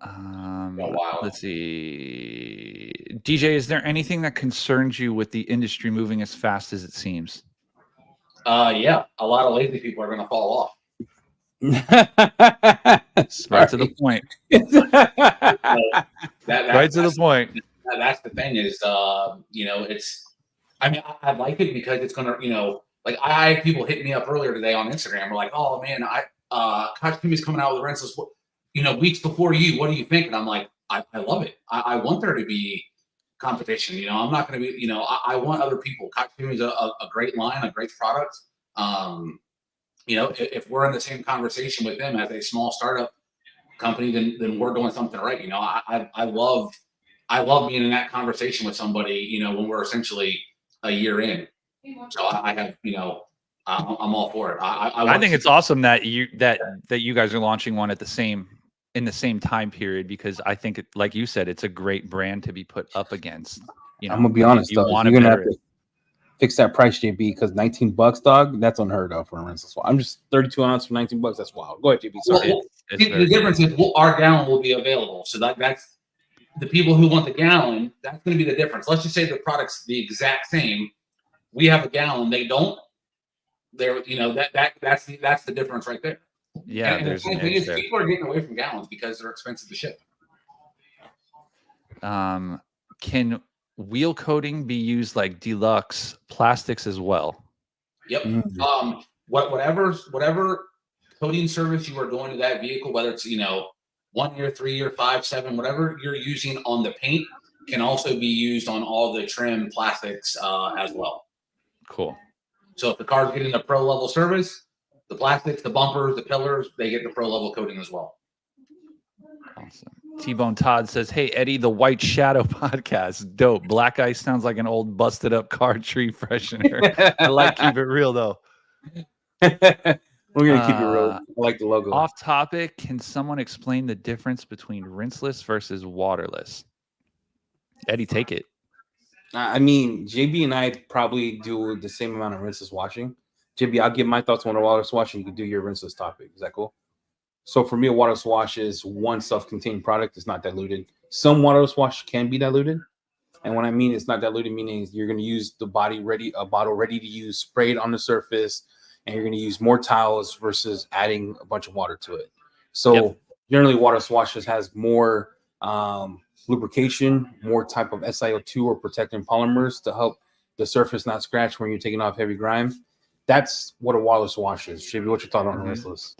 Speaker 4: Wow.
Speaker 2: Let's see. DJ, is there anything that concerns you with the industry moving as fast as it seems?
Speaker 4: Yeah, a lot of lazy people are going to fall off.
Speaker 2: Right to the point. Right to the point.
Speaker 4: That's the thing is, it's. I mean, I like it because it's gonna, like I had people hit me up earlier today on Instagram. We're like, "Oh man, Koch is coming out with the Rensless, weeks before you. What do you think?" And I'm like, I love it. I want there to be competition. I'm not going to be, I want other people. Koch is a great line, a great product. If we're in the same conversation with them as a small startup company, then we're doing something right. I love being in that conversation with somebody, when we're essentially a year in. So I have, I'm all for it.
Speaker 2: I think it's awesome that you guys are launching one in the same time period, because I think, like you said, it's a great brand to be put up against.
Speaker 1: I'm gonna be honest, though. You're gonna have to fix that price, JB, because $19, dog, that's unheard of for a Rensless. I'm just 32 ounce for $19. That's wild. Go ahead, JB. Sorry.
Speaker 4: Well, the difference is our gallon will be available. So that's the people who want the gallon. That's going to be the difference. Let's just say the product's the exact same. We have a gallon. They don't. That's the difference right there.
Speaker 2: Yeah,
Speaker 4: and the thing is, people are getting away from gallons because they're expensive to ship.
Speaker 2: Can wheel coating be used like deluxe plastics as well?
Speaker 4: Yep. Mm-hmm. Whatever coating service you are doing to that vehicle, whether it's 1 year, 3 year, 5, 7, whatever you're using on the paint, can also be used on all the trim plastics as well.
Speaker 2: Cool.
Speaker 4: So if the car's getting a pro level service, the plastics, the bumpers, the pillars, they get the pro level coating as well.
Speaker 2: Awesome. T-Bone Todd says, "Hey Eddie, the White Shadow podcast, dope. Black ice sounds like an old busted up car tree freshener. I like keep it real though."
Speaker 1: We're gonna keep it real. I like the logo.
Speaker 2: Off topic, can someone explain the difference between rinseless versus waterless? Eddie, take it.
Speaker 1: I mean, JB and I probably do the same amount of rinseless washing. JB, I'll give my thoughts on the waterless washing. You can do your rinseless topic. Is that cool? So for me, a waterless wash is one self-contained product. It's not diluted. Some waterless wash can be diluted. And when I mean it's not diluted, meaning you're going to use a bottle ready to use, sprayed on the surface, and you're going to use more towels versus adding a bunch of water to it. So generally, waterless washes has more lubrication, more type of SiO2 or protecting polymers to help the surface not scratch when you're taking off heavy grime. That's what a waterless wash is. JB, what's your thought on rinseless?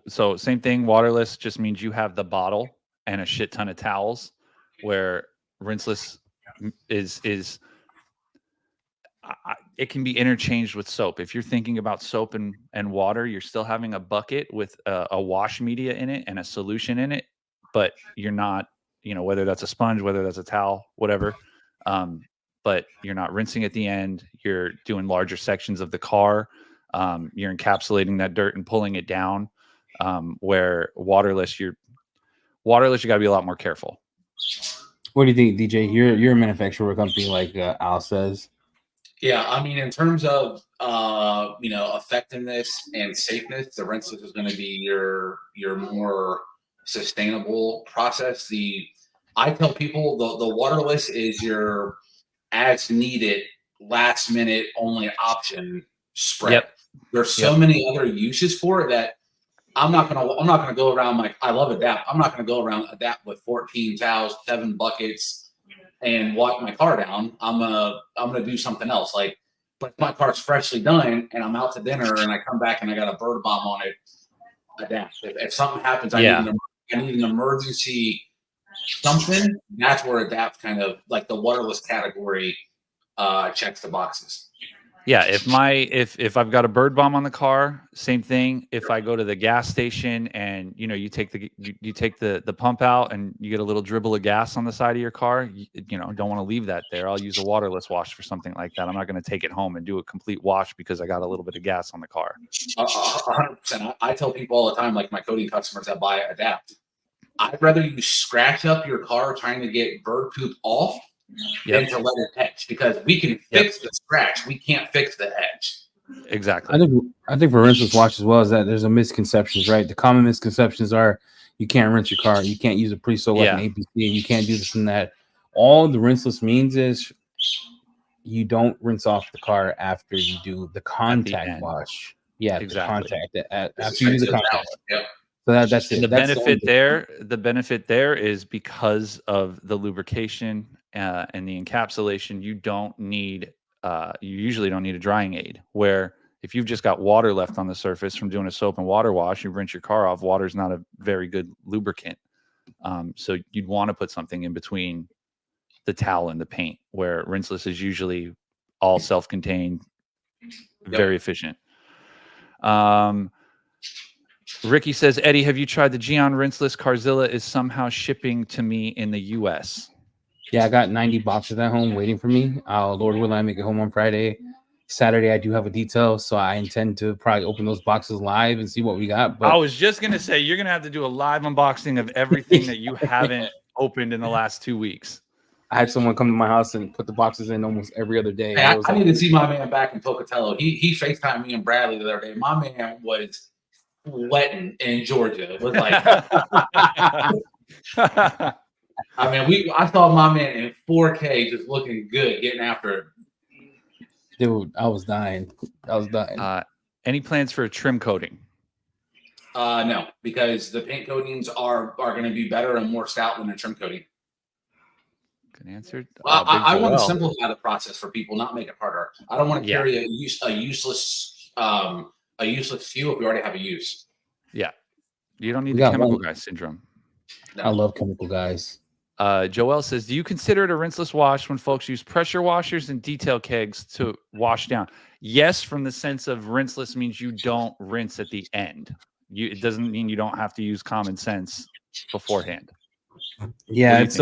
Speaker 2: So same thing. Waterless just means you have the bottle and a shit ton of towels, where rinseless is it can be interchanged with soap. If you're thinking about soap and water, you're still having a bucket with a wash media in it and a solution in it, but you're not, whether that's a sponge, whether that's a towel, whatever. But you're not rinsing at the end. You're doing larger sections of the car. You're encapsulating that dirt and pulling it down. Where waterless, you got to be a lot more careful.
Speaker 1: What do you think, DJ? You're a manufacturer of a company like Al says.
Speaker 4: Yeah, I mean, in terms of effectiveness and safeness, the rinseless is going to be your more sustainable process. I tell people the waterless is your as needed, last minute only option spray.
Speaker 2: Yep.
Speaker 4: There's so many other uses for it that I'm not gonna go around like I love Adapt. I'm not gonna go around Adapt with 14 towels, 7 buckets, and wipe my car down. I'm gonna do something else. Like, but if my car's freshly done and I'm out to dinner and I come back and I got a bird bomb on it, Adapt. If something happens, I need an emergency something. That's where Adapt kind of like the waterless category checks the boxes.
Speaker 2: Yeah, if I've got a bird bomb on the car, same thing. If I go to the gas station and you take the pump out and you get a little dribble of gas on the side of your car, don't want to leave that there. I'll use a waterless wash for something like that. I'm not going to take it home and do a complete wash because I got a little bit of gas on the car.
Speaker 4: 100%. I tell people all the time, like my coating customers that buy Adapt, I'd rather you scratch up your car trying to get bird poop off than to let it etch, because we can fix the scratch. We can't fix the etch.
Speaker 2: Exactly.
Speaker 1: I think for rinseless wash as well is that there's a misconceptions, right? The common misconceptions are you can't rinse your car, you can't use a pre-soak like an APC, and you can't do this and that. All the rinseless means is you don't rinse off the car after you do the contact wash. Yeah,
Speaker 2: Exactly.
Speaker 1: the contact. After you do the contact.
Speaker 4: Yep.
Speaker 1: So that's it.
Speaker 2: And the
Speaker 1: That's
Speaker 2: benefit there is because of the lubrication and the encapsulation, you usually don't need a drying aid. Where if you've just got water left on the surface from doing a soap and water wash, you rinse your car off. Water's not a very good lubricant. So you'd want to put something in between the towel and the paint, where rinseless is usually all self-contained, very efficient. Ricky says, Eddie, have you tried the Geon rinseless? Carzilla is somehow shipping to me in the US.
Speaker 1: Yeah, I got 90 boxes at home waiting for me. Lord willing, I make it home on Friday. Saturday, I do have a detail, so I intend to probably open those boxes live and see what we got. But
Speaker 2: I was just going to say, you're going to have to do a live unboxing of everything that you haven't opened in the last 2 weeks.
Speaker 1: I had someone come to my house and put the boxes in almost every other day.
Speaker 4: Hey, I need to see my man back in Pocatello. He FaceTimed me and Bradley the other day. My man was sweating in Georgia. It was like, I mean, I saw my man in 4K just looking good, getting after it.
Speaker 1: Dude, I was dying.
Speaker 2: Any plans for a trim coating?
Speaker 4: No, because the paint coatings are going to be better and more stout than a trim coating.
Speaker 2: Good answer.
Speaker 4: Well, I want to simplify the process for people, not make it harder. I don't want to carry a useless fuel if we already have a use.
Speaker 2: Yeah, you don't need the chemical guy syndrome.
Speaker 1: No. I love chemical guys.
Speaker 2: Joel says, do you consider it a rinseless wash when folks use pressure washers and detail kegs to wash down? Yes, from the sense of rinseless means you don't rinse at the end. It doesn't mean you don't have to use common sense beforehand.
Speaker 1: Yeah, it's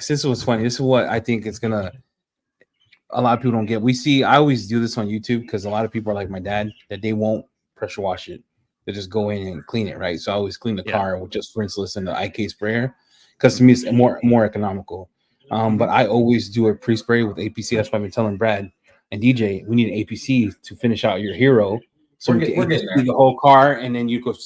Speaker 1: this was funny. This is what I think it's gonna. A lot of people don't get. I always do this on YouTube because a lot of people are like my dad that they won't pressure wash it. They just go in and clean it, right? So I always clean the car with just rinseless and the IK sprayer because to me it's more economical. But I always do a pre-spray with APC. That's why I've been telling Brad and DJ we need an APC to finish out your hero. So we can APC the whole car, and then you could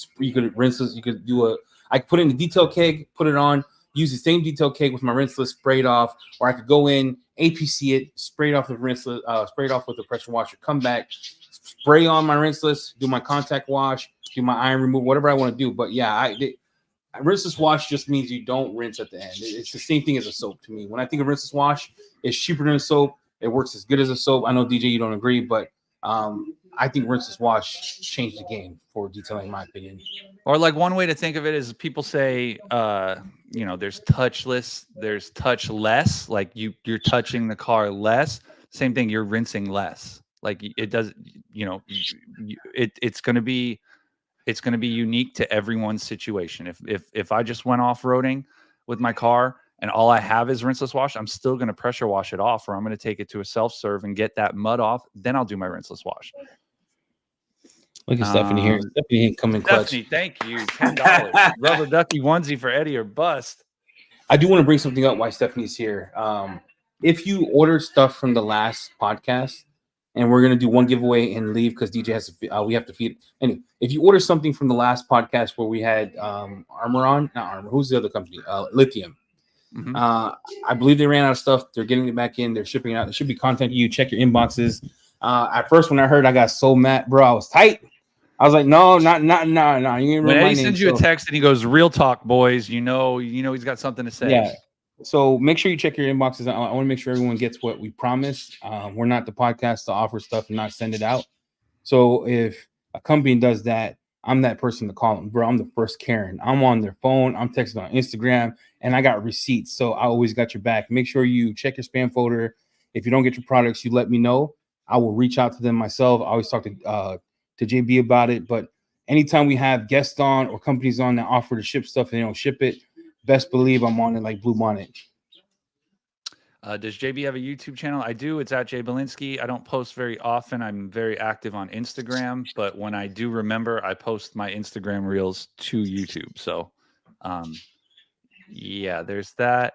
Speaker 1: rinse this. You could do I could put in the detail keg, put it on, use the same detail keg with my rinseless, spray it off, or I could go in, APC it, spray it off with rinseless, spray it off with the pressure washer, come back, spray on my rinseless, do my contact wash, do my iron removal, whatever I want to do. But yeah, rinseless wash just means you don't rinse at the end. It's the same thing as a soap to me. When I think of rinseless wash, it's cheaper than a soap. It works as good as a soap. I know DJ, you don't agree, but I think rinseless wash changed the game for detailing, in my opinion.
Speaker 2: Or like one way to think of it is people say, there's touchless, there's touchless, like you're touching the car less. Same thing, you're rinsing less. Like it does, it's going to be unique to everyone's situation. If I just went off-roading with my car and all I have is rinseless wash, I'm still going to pressure wash it off, or I'm going to take it to a self-serve and get that mud off. Then I'll do my rinseless wash.
Speaker 1: Look at Stephanie here. Stephanie ain't coming clutch.
Speaker 2: Stephanie, thank you. $10. Rubber ducky onesie for Eddie or bust.
Speaker 1: I do want to bring something up while Stephanie's here. If you order stuff from the last podcast, and we're gonna do one giveaway and leave because DJ has to. We have to feed. Anyway, if you order something from the last podcast where we had Armour on, not Armour. Who's the other company? Lithium.
Speaker 2: Mm-hmm.
Speaker 1: I believe they ran out of stuff. They're getting it back in. They're shipping it out. They should be contacting you. Check your inboxes. At first, when I heard, I got so mad, bro. I was tight. I was like, no. You ain't
Speaker 2: when Eddie sends you a text and he goes, "Real talk, boys," you know he's got something to say.
Speaker 1: Yeah. So make sure you check your inboxes. I want to make sure everyone gets what we promised. We're not the podcast to offer stuff and not send it out. So if a company does that, I'm that person to call them, bro. I'm the first Karen. I'm on their phone. I'm texting on Instagram, and I got receipts. So I always got your back. Make sure you check your spam folder. If you don't get your products, you let me know. I will reach out to them myself. I always talk to JB about it. But anytime we have guests on or companies on that offer to ship stuff and they don't ship it, best believe I'm on it like Blue Bonnet.
Speaker 2: Does JB have a YouTube channel? I do. It's at Jay Belinsky. I don't post very often. I'm very active on Instagram, but when I do remember, I post my Instagram reels to YouTube. So, yeah, there's that.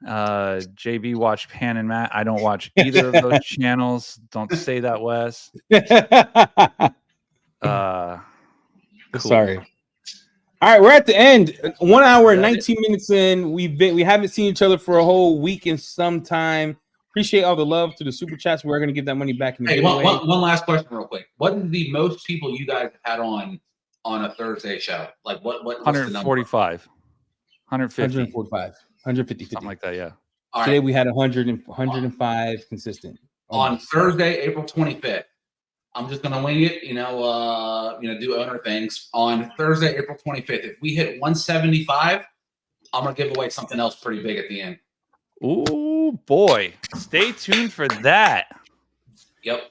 Speaker 2: JB watch Pan and Matt. I don't watch either of those channels. Don't say that, Wes. Cool.
Speaker 1: Sorry. All right, we're at the end. 1 hour and 19 minutes in. We haven't seen each other for a whole week and some time. Appreciate all the love to the super chats. We're going to give that money back in the
Speaker 4: Hey,
Speaker 1: giveaway.
Speaker 4: one last question, real quick. What is the most people you guys had on a Thursday show? Like what's the number?
Speaker 2: 145, 150,
Speaker 1: 145, 150,
Speaker 2: something like that. Yeah.
Speaker 4: All
Speaker 1: Today
Speaker 4: right.
Speaker 1: we had 105 consistent.
Speaker 4: On Thursday, April 25th. I'm just gonna wing it, do owner things. On Thursday, April 25th, if we hit 175, I'm gonna give away something else pretty big at the end.
Speaker 2: Ooh, boy. Stay tuned for that.
Speaker 4: Yep.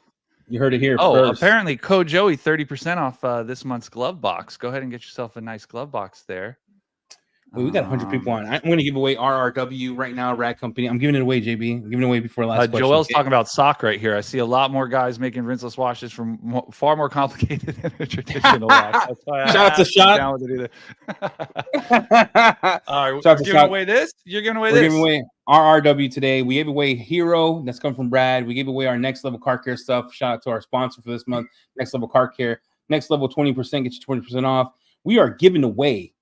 Speaker 1: You heard it here
Speaker 2: Oh,
Speaker 1: first.
Speaker 2: apparently Code Joey 30% off this month's glove box. Go ahead and get yourself a nice glove box there.
Speaker 1: Wait, we got 100 people on. I'm going to give away RRW right now, Rad Company. I'm giving it away, JB. I'm giving it away before the last question.
Speaker 2: Joel's talking about sock right here. I see a lot more guys making rinseless washes from far more complicated than a traditional wash. That's why
Speaker 1: Shout out to Shot.
Speaker 2: Down with it All right,
Speaker 1: Shout out to
Speaker 2: giving
Speaker 1: Shot.
Speaker 2: away this. You're giving away
Speaker 1: We're
Speaker 2: this.
Speaker 1: giving away RRW today. We gave away Hero. That's come from Brad. We gave away our Next Level Car Care stuff. Shout out to our sponsor for this month, Next Level Car Care. Next Level 20%, get you 20% off. We are giving away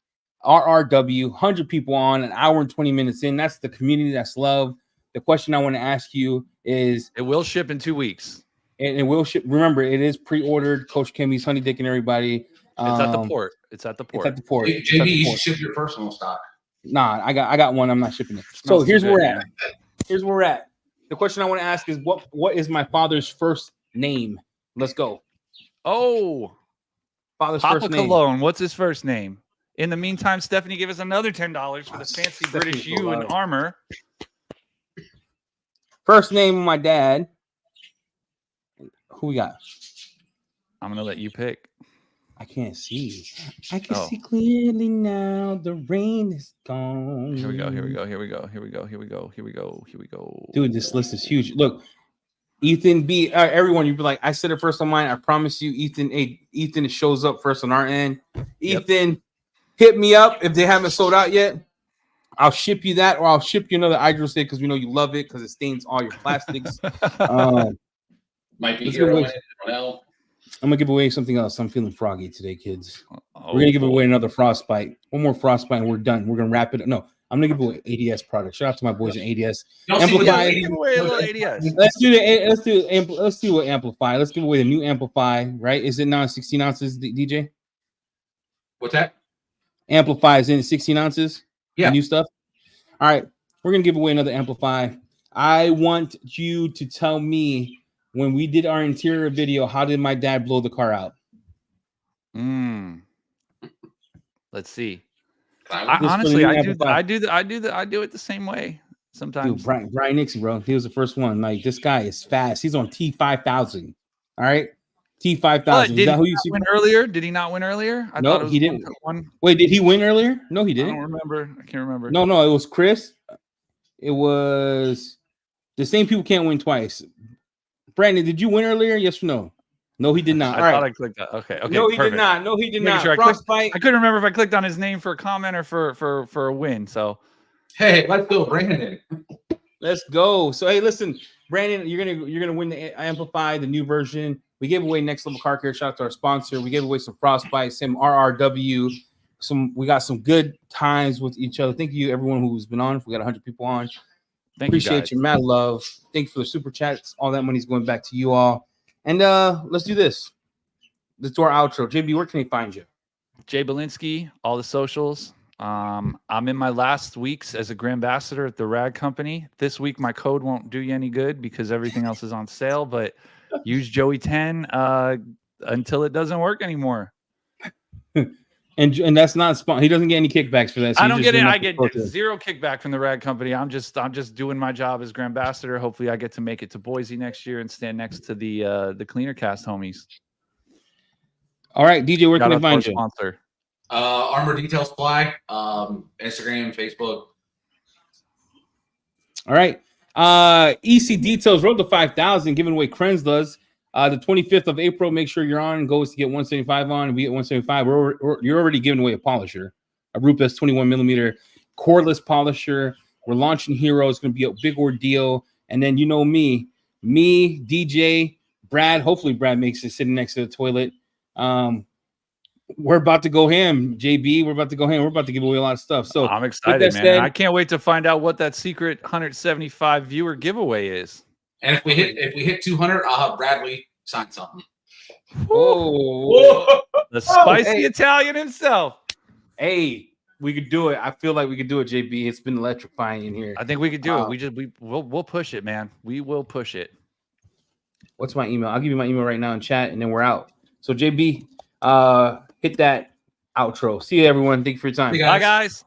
Speaker 1: RRW, 100 people on, an hour and 20 minutes in. That's the community. That's love. The question I want to ask you is,
Speaker 2: It will ship in 2 weeks.
Speaker 1: and it will ship. Remember, it is pre-ordered. Coach Kimmy's, Honey Dick, and everybody.
Speaker 2: It's at the port. It's at the port.
Speaker 1: It's at the port.
Speaker 4: JB,
Speaker 1: It's at the
Speaker 4: you
Speaker 1: port.
Speaker 4: should ship your personal stock.
Speaker 1: Nah, I got one. I'm not shipping it. So
Speaker 2: Smells
Speaker 1: here's
Speaker 2: too
Speaker 1: where
Speaker 2: good,
Speaker 1: we're at. Here's where we're at. The question I want to ask is, what is my father's first name? Let's go.
Speaker 2: Oh,
Speaker 1: Father's
Speaker 2: Papa
Speaker 1: first name.
Speaker 2: Cologne. What's his first name? In the meantime, Stephanie, give us another $10 for the fancy
Speaker 1: Stephanie
Speaker 2: British U and
Speaker 1: Cologne.
Speaker 2: Armour.
Speaker 1: First name of my dad. Who we got?
Speaker 2: I'm gonna let you pick.
Speaker 1: I can't see. I can
Speaker 2: Oh.
Speaker 1: see clearly now. The rain is gone.
Speaker 2: Here we go. Here we go. Here we go. Here we go. Here we go. Here we go. Here we go.
Speaker 1: Dude, this list is huge. Look, Ethan B. Everyone, you'd be like, I said it first on mine. I promise you, Ethan. Hey, Ethan, it shows up first on our end.
Speaker 2: Yep.
Speaker 1: Ethan, hit me up if they haven't sold out yet. I'll ship you that, or I'll ship you another Hydro Stick because we know you love it because it stains all your plastics.
Speaker 4: Might be
Speaker 1: Let's
Speaker 4: Hero
Speaker 1: go
Speaker 4: in
Speaker 1: with-
Speaker 4: it. I don't know.
Speaker 1: I'm gonna give away something else. I'm feeling froggy today, kids.
Speaker 2: Oh,
Speaker 1: We're gonna give
Speaker 2: boy.
Speaker 1: away another frostbite. One more frostbite, and we're done. We're gonna wrap it up. No, I'm gonna give away ADS product. Shout out to my boys at ADS.
Speaker 4: Don't see what
Speaker 1: Amplify.
Speaker 4: they're
Speaker 2: Give away a little ADS.
Speaker 1: Let's do what Amplify. Let's give away the new Amplify. Right? Is it now 16 ounces, DJ?
Speaker 4: What's that?
Speaker 1: Amplify is in 16 ounces.
Speaker 4: Yeah.
Speaker 1: The new stuff. All right, we're gonna give away another Amplify. I want you to tell me when we did our interior video, how did my dad blow the car out?
Speaker 2: Let's see.
Speaker 4: Can
Speaker 2: I,
Speaker 4: I,
Speaker 1: This for
Speaker 2: honestly,
Speaker 1: the
Speaker 2: I
Speaker 1: Amplify.
Speaker 2: do it the same way sometimes.
Speaker 1: Dude, Brian Nixie, bro. He was the first one. Like, this guy is fast. He's on T5000. All right, T5000.
Speaker 2: But
Speaker 1: Is
Speaker 2: did
Speaker 1: that
Speaker 2: he
Speaker 1: who you
Speaker 2: not
Speaker 1: see?
Speaker 2: win earlier? Did he not win earlier? I
Speaker 1: No,
Speaker 2: thought it was
Speaker 1: he didn't.
Speaker 2: One.
Speaker 1: Wait, did he win earlier? No, he
Speaker 2: I don't
Speaker 1: didn't.
Speaker 2: remember. I can't remember.
Speaker 1: No, it was Chris. It was the same people can't win twice. Brandon, did you win earlier? Yes or no? No, he did not.
Speaker 2: I
Speaker 1: All
Speaker 2: thought
Speaker 1: right.
Speaker 2: I clicked that. Okay.
Speaker 1: No, he
Speaker 2: perfect.
Speaker 1: did not. No, he did
Speaker 2: Making
Speaker 1: not.
Speaker 2: sure I clicked-
Speaker 1: Frostbite.
Speaker 2: I couldn't remember if I clicked on his name for a comment or for a win. So
Speaker 4: hey, let's go, Brandon.
Speaker 1: Let's go. So hey, listen, Brandon, you're gonna win the Amplify, the new version. We gave away Next Level Car Care. Shout out to our sponsor. We gave away some Frostbite, some RRW. We got some good times with each other. Thank you, everyone who's been on. We got 100 people on.
Speaker 2: thank you
Speaker 1: Appreciate
Speaker 2: guys.
Speaker 1: you, mad love. Thank you for the super chats. All that money's going back to you all. And let's do this. Let's do our outro. JB, where can they find you?
Speaker 2: Jay Belinsky, all the socials. I'm in my last weeks as a Grand Ambassador at the Rad Company. This week, my code won't do you any good because everything else is on sale. But use Joey 10 until it doesn't work anymore.
Speaker 1: And that's not he doesn't get any kickbacks for that. So
Speaker 2: I
Speaker 1: you
Speaker 2: don't
Speaker 1: just
Speaker 2: get it.
Speaker 1: win
Speaker 2: I
Speaker 1: up the
Speaker 2: get
Speaker 1: protest.
Speaker 2: zero kickback from the Rad Company. I'm just doing my job as Grand Ambassador. Hopefully, I get to make it to Boise next year and stand next to the Cleaner Cast homies.
Speaker 1: All right, DJ, where
Speaker 2: Shout
Speaker 1: can
Speaker 2: out
Speaker 1: they
Speaker 2: to our
Speaker 1: find you?
Speaker 2: sponsor.
Speaker 4: Armour Detail Supply, Instagram, Facebook.
Speaker 1: All right. EC Details Road to 5,000, giving away Krenz does. The 25th of April, make sure you're on. Goes to get 175 on. We get 175. You're already giving away a polisher, a Rupes 21 millimeter cordless polisher. We're launching Hero. It's going to be a big ordeal. And then you know me, DJ, Brad. Hopefully Brad makes it sitting next to the toilet. we're about to go ham, JB. We're about to go ham. We're about to give away a lot of stuff. So
Speaker 2: I'm excited, man. I can't wait to find out what that secret 175 viewer giveaway is.
Speaker 4: And if we hit 200, I'll have Bradley sign something.
Speaker 1: Oh,
Speaker 2: the spicy Italian himself.
Speaker 1: Hey, we could do it. I feel like we could do it, JB. It's been electrifying in here.
Speaker 2: I think we could do it. We'll push it, man. We will push it.
Speaker 1: What's my email? I'll give you my email right now in chat, and then we're out. So JB, hit that outro. See you, everyone. Thank you for your time.
Speaker 2: Bye, guys.